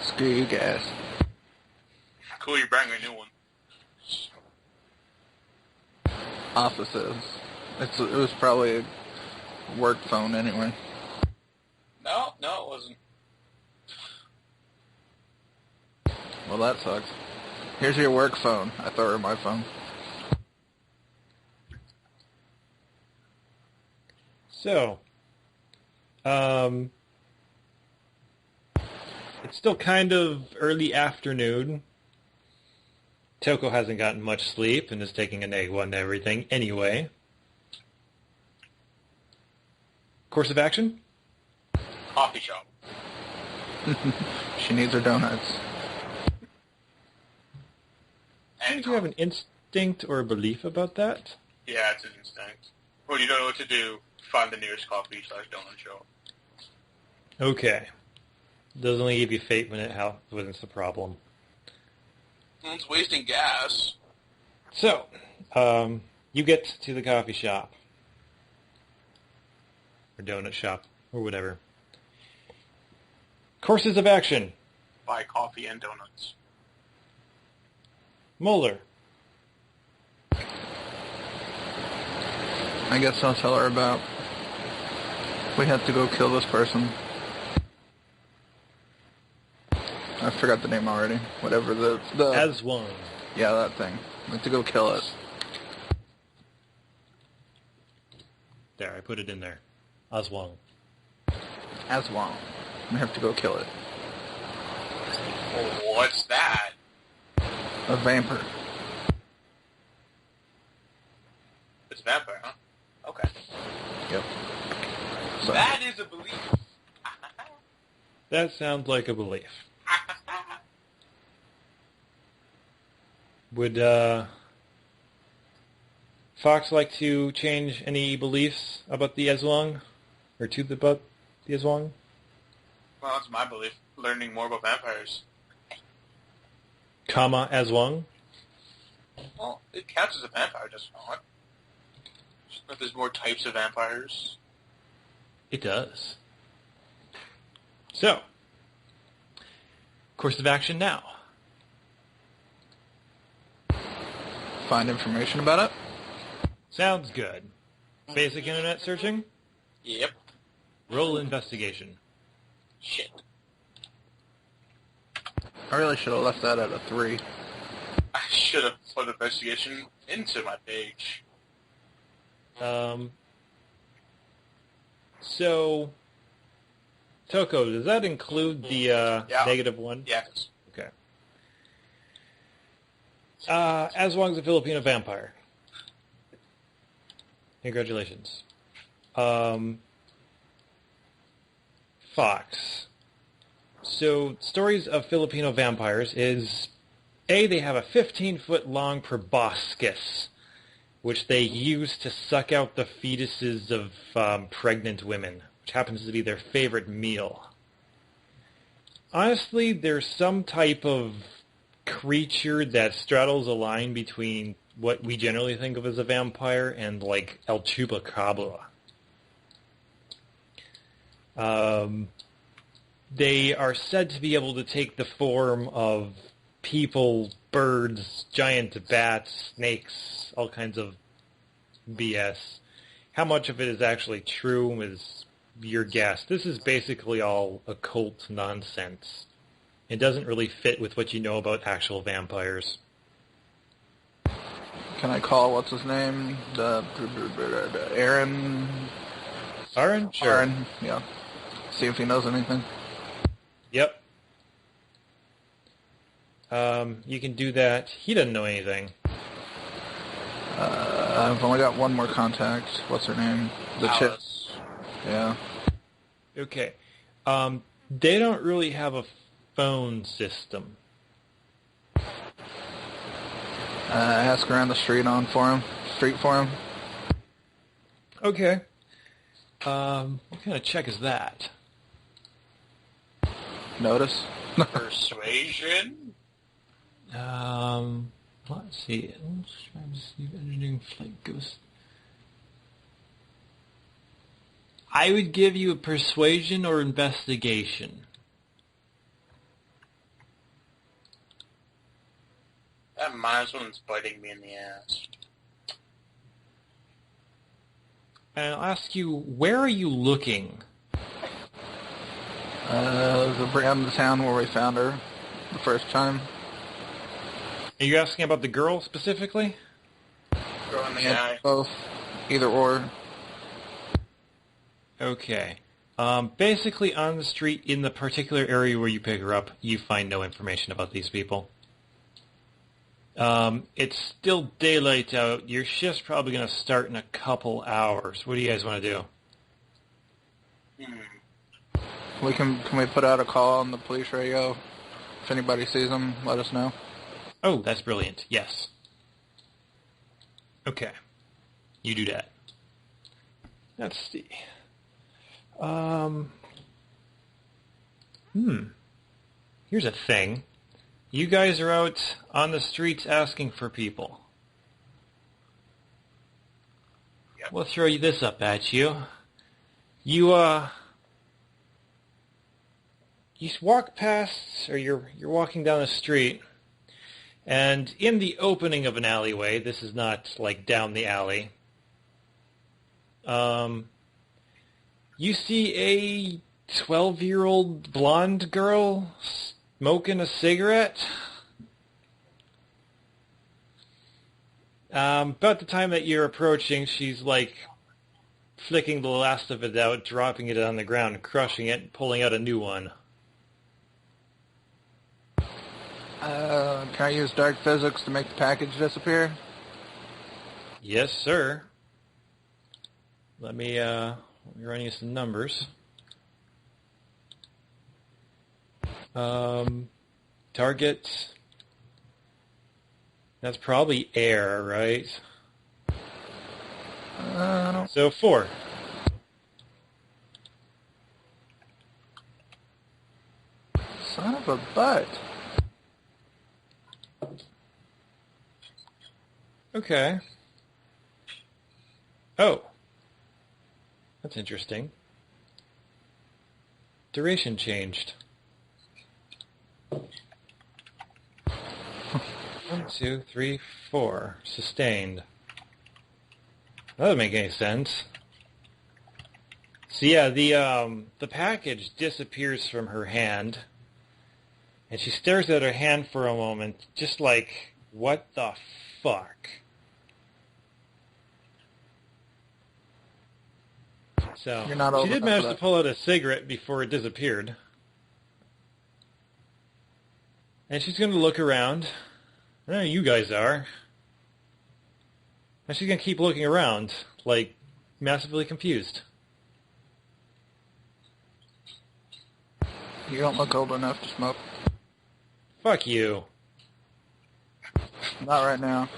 Speaker 3: Screw you guys.
Speaker 2: Cool, you're buying a new one.
Speaker 3: Offices. It was probably a work phone anyway.
Speaker 2: No, it wasn't.
Speaker 3: Well, that sucks. Here's your work phone. I thought it was my phone.
Speaker 1: So, it's still kind of early afternoon. Toko hasn't gotten much sleep and is taking an egg one to everything anyway. Course of action?
Speaker 2: Coffee shop.
Speaker 3: She needs her donuts.
Speaker 2: And
Speaker 1: Do you have an instinct or a belief about that?
Speaker 2: Yeah, it's an instinct. When you don't know what to do, find the nearest coffee/donut shop.
Speaker 1: Okay. Doesn't only give you fate when it's a problem.
Speaker 2: Well, it's wasting gas.
Speaker 1: So, you get to the coffee shop. Or donut shop, or whatever. Courses of action.
Speaker 2: buy coffee and donuts.
Speaker 1: Mulder.
Speaker 3: I guess I'll tell her about. We have to go kill this person. I forgot the name already. Whatever the
Speaker 1: Aswang.
Speaker 3: yeah, that thing. We have to go kill it.
Speaker 1: There, I put it in there. Aswang.
Speaker 3: Aswang. We have to go kill it.
Speaker 2: What's that?
Speaker 3: A vampire.
Speaker 2: It's a vampire, huh? Okay.
Speaker 3: Yep. So,
Speaker 2: That is a belief.
Speaker 1: That sounds like a belief. Would Fox like to change any beliefs about the Aswang? Or about the Aswang?
Speaker 2: Well, that's my belief. Learning more about vampires.
Speaker 1: Comma Aswang?
Speaker 2: Well, it counts as a vampire, does it not? But there's more types of vampires.
Speaker 1: It does. So, course of action now.
Speaker 3: find information about it.
Speaker 1: Sounds good. Basic internet searching?
Speaker 2: Yep.
Speaker 1: Roll investigation.
Speaker 2: Shit.
Speaker 3: I really should have left that at a 3.
Speaker 2: I should have put investigation into my page.
Speaker 1: So, Toko, does that include the -1?
Speaker 2: Yes.
Speaker 1: Okay. Aswang's a Filipino vampire. Congratulations. Fox. So, stories of Filipino vampires is, A, they have a 15-foot-long proboscis, which they use to suck out the fetuses of pregnant women, which happens to be their favorite meal. Honestly, there's some type of creature that straddles a line between what we generally think of as a vampire and, like, El Chupacabra. They are said to be able to take the form of people, birds, giant bats, snakes, all kinds of BS. How much of it is actually true is your guess. This is basically all occult nonsense. It doesn't really fit with what you know about actual vampires.
Speaker 3: Can I call, what's his name? Aaron?
Speaker 1: Aaron? Sure.
Speaker 3: Aaron, yeah. See if he knows anything.
Speaker 1: Yep. You can do that. He doesn't know anything.
Speaker 3: I've only got one more contact. What's her name? The chick.
Speaker 2: Alice.
Speaker 3: Yeah.
Speaker 1: Okay. They don't really have a phone system.
Speaker 3: Ask around the street for him.
Speaker 1: Okay. What kind of check is that?
Speaker 3: Notice.
Speaker 2: Persuasion?
Speaker 1: Let's see. Let's try to see if engineering flight goes. I would give you a persuasion or investigation.
Speaker 2: That -1's biting me in the ass.
Speaker 1: And I'll ask you, where are you looking?
Speaker 3: Around the town where we found her the first time.
Speaker 1: Are you asking about the girl specifically?
Speaker 2: Girl in the
Speaker 3: Yeah,
Speaker 2: eye.
Speaker 3: both. Either or.
Speaker 1: Okay. Basically, on the street, in the particular area where you pick her up, you find no information about these people. It's still daylight out. Your shift's probably going to start in a couple hours. What do you guys want to do?
Speaker 3: Can we put out a call on the police radio? If anybody sees them, let us know.
Speaker 1: Oh, that's brilliant. Yes. Okay. You do that. Let's see. Here's a thing. You guys are out on the streets asking for people.
Speaker 2: Yep.
Speaker 1: We'll throw this up at you. you walk past, or you're walking down the street, and in the opening of an alleyway, this is not like down the alley, you see a 12-year-old blonde girl smoking a cigarette. About the time that you're approaching, she's like flicking the last of it out, dropping it on the ground, crushing it, and pulling out a new one.
Speaker 3: Can I use dark physics to make the package disappear?
Speaker 1: Yes, sir. Let me run you some numbers. Target. That's probably air, right? So 4.
Speaker 3: Son of a butt.
Speaker 1: Okay. Oh. That's interesting. Duration changed. 1, 2, 3, 4. Sustained. That doesn't make any sense. So yeah, the package disappears from her hand, and she stares at her hand for a moment, just like, what the fuck? So
Speaker 3: You're not
Speaker 1: she
Speaker 3: old
Speaker 1: did
Speaker 3: enough
Speaker 1: manage
Speaker 3: for
Speaker 1: to
Speaker 3: that.
Speaker 1: pull out a cigarette before it disappeared. And she's going to look around. There you guys are. And she's going to keep looking around, like, massively confused.
Speaker 3: You don't look old enough to smoke.
Speaker 1: Fuck you.
Speaker 3: Not right now.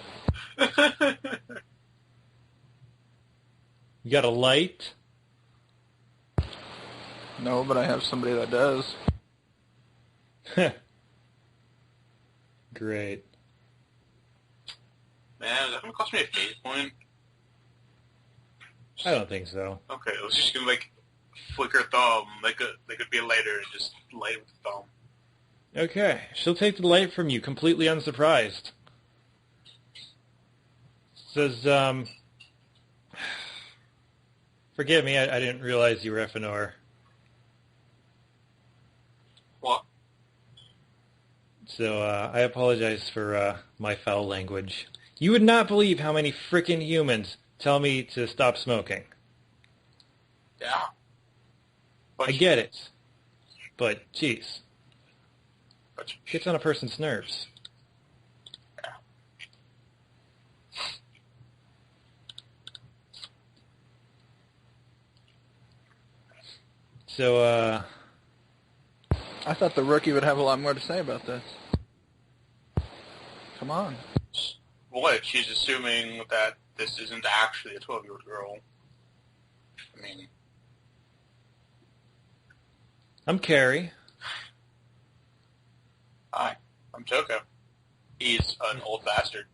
Speaker 1: You got a light?
Speaker 3: No, but I have somebody that does.
Speaker 1: Great.
Speaker 2: Man, is that going to cost me a phase point?
Speaker 1: I don't think so.
Speaker 2: Okay, I was just going to, like, flicker thumb. Like it'd be a lighter and just light with the thumb.
Speaker 1: Okay, she'll take the light from you, completely unsurprised. Says, forgive me, I didn't realize you were Effinor.
Speaker 2: What?
Speaker 1: So, I apologize for, my foul language. You would not believe how many frickin' humans tell me to stop smoking.
Speaker 2: Yeah. But
Speaker 1: I get it. But, jeez,
Speaker 2: But
Speaker 1: gets on a person's nerves. So,
Speaker 3: I thought the rookie would have a lot more to say about this. Come on.
Speaker 2: what? She's assuming that this isn't actually a 12-year-old girl. I mean,
Speaker 1: I'm Carrie.
Speaker 2: hi, I'm Toko. He's an old bastard.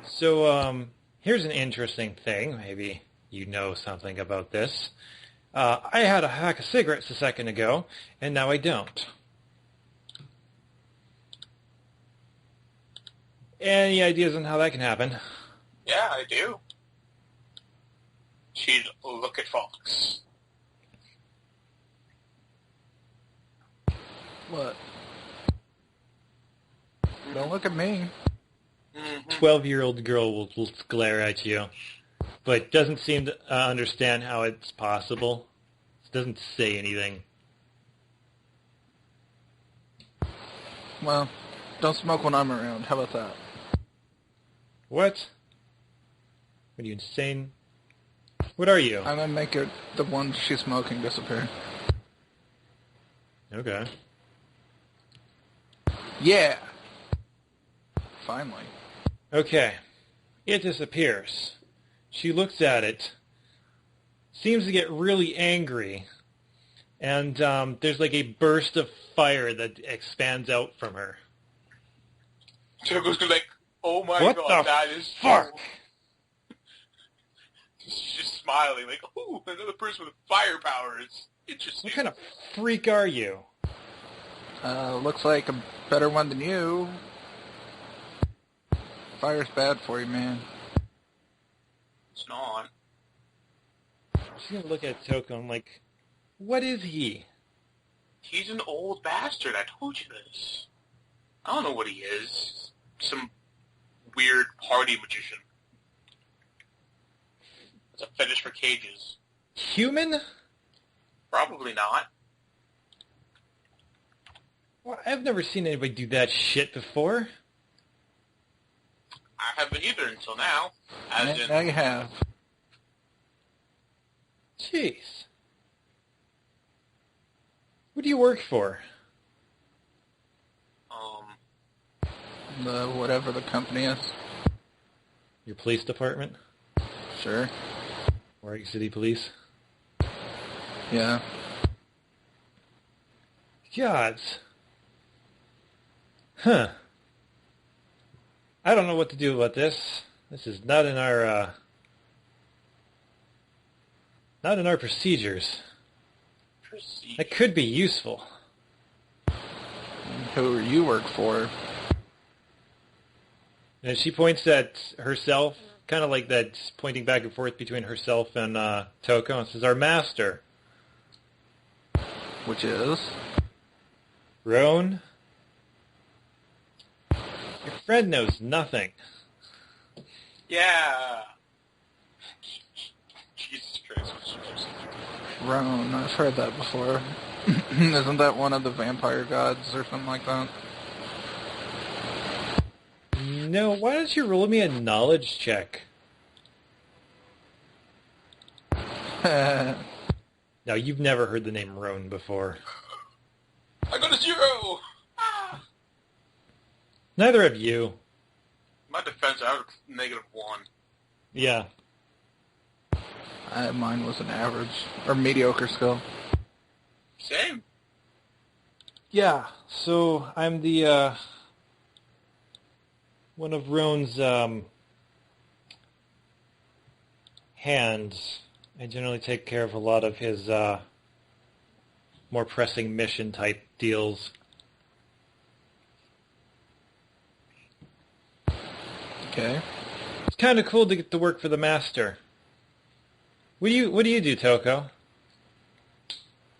Speaker 1: So, here's an interesting thing. Maybe you know something about this. I had a pack of cigarettes a second ago, and now I don't. Any ideas on how that can happen?
Speaker 2: Yeah, I do. She'd look at Fox.
Speaker 3: What? Don't look at me.
Speaker 2: Mm-hmm.
Speaker 1: 12-year-old girl will glare at you, but doesn't seem to understand how it's possible. Doesn't say anything.
Speaker 3: Well, don't smoke when I'm around. How about that?
Speaker 1: What? Are you insane? What are you?
Speaker 3: I'm gonna make it the one she's smoking disappear.
Speaker 1: Okay.
Speaker 3: Yeah! Finally.
Speaker 1: Okay. It disappears. She looks at it, seems to get really angry, and there's like a burst of fire that expands out from her.
Speaker 2: Toko's gonna be like, oh my
Speaker 1: What
Speaker 2: god,
Speaker 1: the
Speaker 2: that is
Speaker 1: fuck?
Speaker 2: She's just smiling, like, ooh, another person with fire powers. Interesting.
Speaker 1: What kind of freak are you?
Speaker 3: Looks like a better one than you. Fire's bad for you, man.
Speaker 2: It's not.
Speaker 1: She's gonna look at Toko and like, what is he?
Speaker 2: He's an old bastard. I told you this. I don't know what he is. Some weird party magician. It's a fetish for cages.
Speaker 1: Human?
Speaker 2: Probably not.
Speaker 1: Well, I've never seen anybody do that shit before.
Speaker 2: I haven't either until now. As in,
Speaker 3: Now you have.
Speaker 1: Jeez. Who do you work for?
Speaker 3: The whatever the company is.
Speaker 1: Your police department?
Speaker 3: Sure.
Speaker 1: Oregon City Police?
Speaker 3: Yeah.
Speaker 1: Gods. Huh. I don't know what to do about this. This is not in our procedures. That could be useful.
Speaker 3: Who you work for?
Speaker 1: And she points at herself, kind of like that, pointing back and forth between herself and Toko, and says, "Our master,
Speaker 3: Which is?
Speaker 1: Roan. Your friend knows nothing."
Speaker 2: Yeah. Jesus Christ.
Speaker 3: Roan. I've heard that before. Isn't that one of the vampire gods or something like that?
Speaker 1: No, why don't you roll me a knowledge check? Now, you've never heard the name Roan before.
Speaker 2: I got a 0! Ah.
Speaker 1: Neither have you.
Speaker 2: My defense, I have a -1.
Speaker 1: Yeah.
Speaker 3: Mine was an average or mediocre skill.
Speaker 2: Same.
Speaker 1: Yeah, so I'm the, one of Roan's, hands. I generally take care of a lot of his, more pressing mission type deals.
Speaker 3: Okay.
Speaker 1: It's kind of cool to get to work for the master. What do you do, Toko?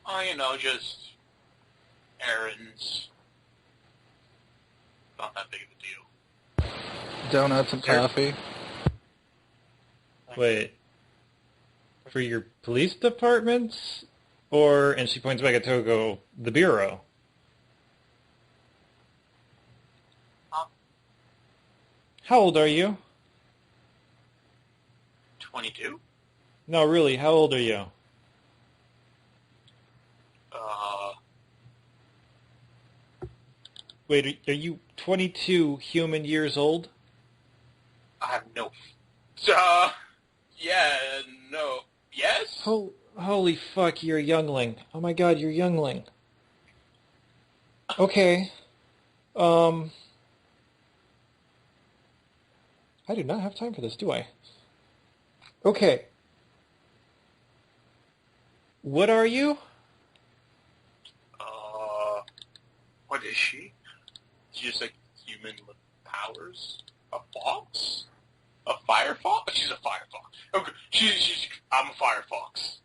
Speaker 2: Oh, you know, just errands. Not that big of a deal.
Speaker 3: Donuts and coffee.
Speaker 1: Wait. For your police departments? Or, and she points back at Toko, the bureau? How old are you?
Speaker 2: 22?
Speaker 1: No, really, how old are you? Wait, are you 22 human years old?
Speaker 2: I have no... yeah, no. Yes?
Speaker 1: Holy fuck, you're a youngling. Oh my god, you're a youngling. Okay. I do not have time for this, do I? Okay. What are you?
Speaker 2: What is she? She's just a human with powers? A fox? A firefox? She's a firefox. Okay, I'm a firefox.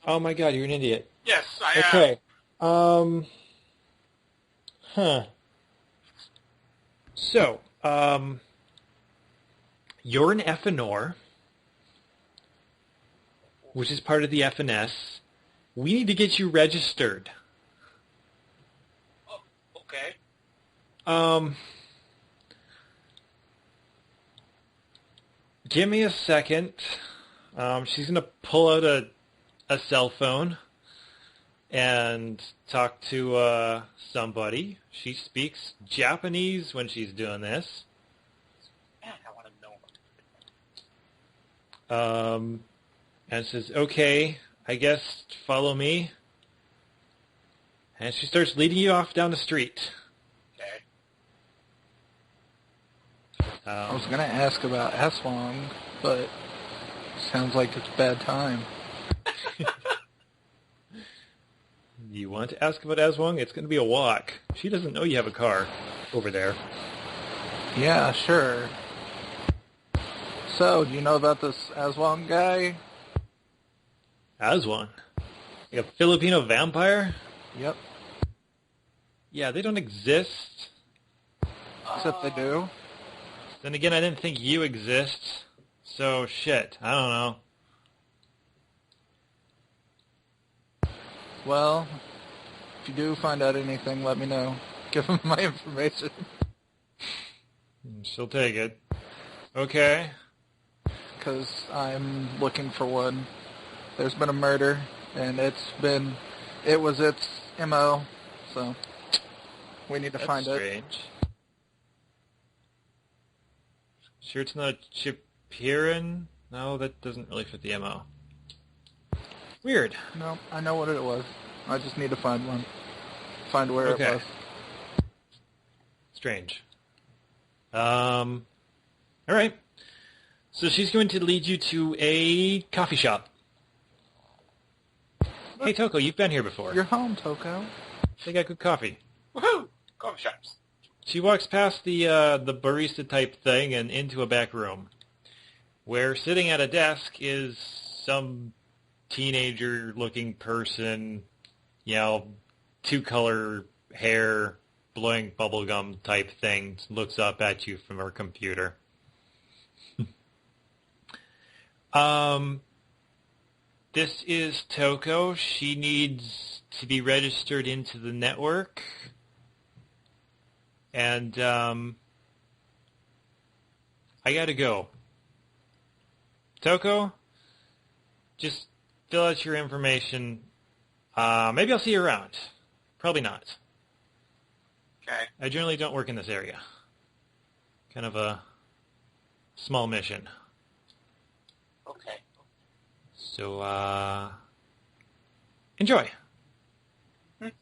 Speaker 1: Oh my god, you're an idiot.
Speaker 2: Yes, I am.
Speaker 1: Okay. Huh. So, you're an FNOR, which is part of the FNS. We need to get you registered.
Speaker 2: Oh, okay.
Speaker 1: Give me a second. She's going to pull out a cell phone and talk to somebody. She speaks Japanese when she's doing this.
Speaker 2: Man, I want to know.
Speaker 1: And says, "Okay, I guess follow me." And she starts leading you off down the street.
Speaker 2: Okay.
Speaker 3: I was going to ask about Aswang, but sounds like it's a bad time.
Speaker 1: You want to ask about Aswang? It's going to be a walk. She doesn't know you have a car over there.
Speaker 3: Yeah, sure. So, do you know about this Aswang guy?
Speaker 1: Aswang? Like a Filipino vampire?
Speaker 3: Yep.
Speaker 1: Yeah, they don't exist.
Speaker 3: Except they do.
Speaker 1: Then again, I didn't think you exist. So, shit. I don't know.
Speaker 3: Well, if you do find out anything, let me know. Give him my information.
Speaker 1: She'll take it. Okay.
Speaker 3: Because I'm looking for one. There's been a murder, and it was its MO, so we need to find it.
Speaker 1: That's strange. Sure it's not Chipiran? No, that doesn't really fit the MO. Weird.
Speaker 3: No, I know what it was. I just need to find one. Find where it was.
Speaker 1: Strange. All right. So she's going to lead you to a coffee shop. Hey, Toko, you've been here before.
Speaker 3: You're home, Toko.
Speaker 1: They got good coffee.
Speaker 2: Woohoo! Coffee shops.
Speaker 1: She walks past the barista type thing and into a back room, where sitting at a desk is some teenager-looking person, two-color hair, blowing bubblegum type thing, looks up at you from her computer. This is Toko. She needs to be registered into the network. And, I gotta go. Toko, just fill out your information. Maybe I'll see you around. Probably not.
Speaker 2: Okay.
Speaker 1: I generally don't work in this area. Kind of a small mission.
Speaker 2: Okay.
Speaker 1: So, enjoy.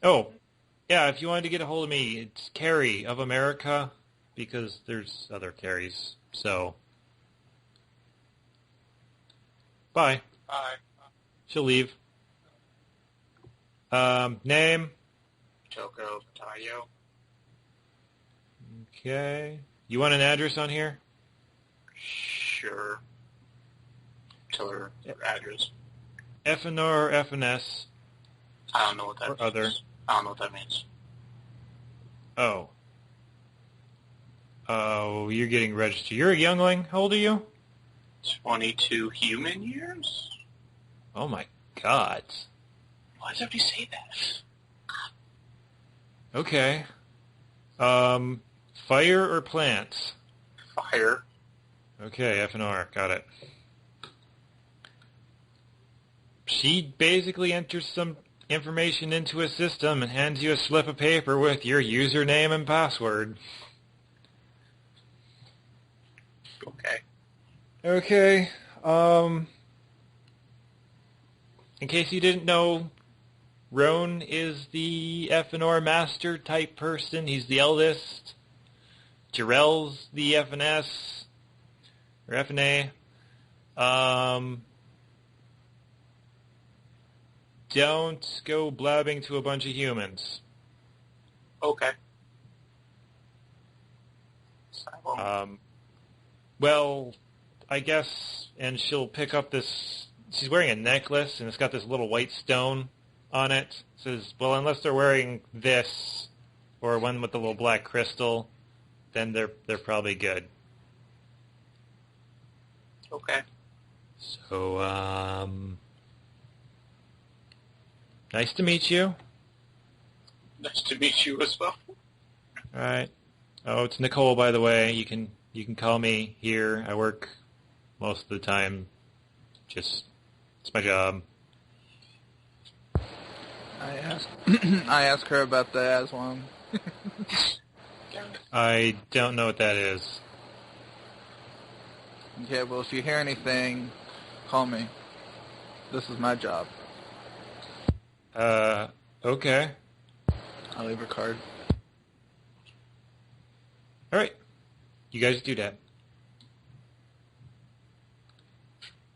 Speaker 1: Oh, yeah, if you wanted to get a hold of me, it's Carrie of America, because there's other Carries, so. Bye.
Speaker 2: Bye.
Speaker 1: She'll leave. Name?
Speaker 2: Toko Tayo.
Speaker 1: Okay. You want an address on here?
Speaker 2: Sure. Tell her your address.
Speaker 1: FNR or FNS?
Speaker 2: I don't know what that
Speaker 1: Or
Speaker 2: means.
Speaker 1: other.
Speaker 2: I don't know what that means.
Speaker 1: Oh. Oh, you're getting registered. You're a youngling? How old are you?
Speaker 2: 22 human years?
Speaker 1: Oh my god.
Speaker 2: Why does everybody say that?
Speaker 1: Okay. Fire or plants?
Speaker 2: Fire.
Speaker 1: Okay, F&R. Got it. She basically enters some information into a system and hands you a slip of paper with your username and password.
Speaker 2: Okay.
Speaker 1: Okay. In case you didn't know, Roan is the F&R master type person. He's the eldest. Jarrell's the FNS or FNA. Don't go blabbing to a bunch of humans.
Speaker 2: Okay. So I won't.
Speaker 1: Well, I guess, and she'll pick up this, she's wearing a necklace, and it's got this little white stone on it. It says, well, unless they're wearing this, or one with the little black crystal, then they're probably good.
Speaker 2: Okay.
Speaker 1: So, nice to meet you.
Speaker 2: Nice to meet you as well.
Speaker 1: All right. Oh, it's Nicole, by the way. You can call me here. I work most of the time. It's my job.
Speaker 3: I asked her about the Aswang.
Speaker 1: I don't know what that is.
Speaker 3: Okay, well, if you hear anything, call me. This is my job.
Speaker 1: Okay.
Speaker 3: I'll leave a card.
Speaker 1: All right. You guys do that.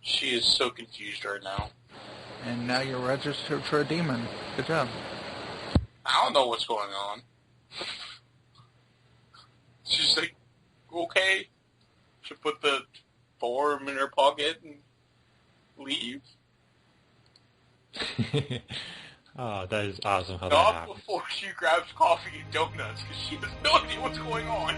Speaker 2: She is so confused right now.
Speaker 3: And now you're registered for a demon. Good job.
Speaker 2: I don't know what's going on. She's like, okay. She put the form in her pocket and leave.
Speaker 1: Oh, that is awesome how that
Speaker 2: Not
Speaker 1: happened.
Speaker 2: before she grabs coffee and donuts, because she has no idea what's going on.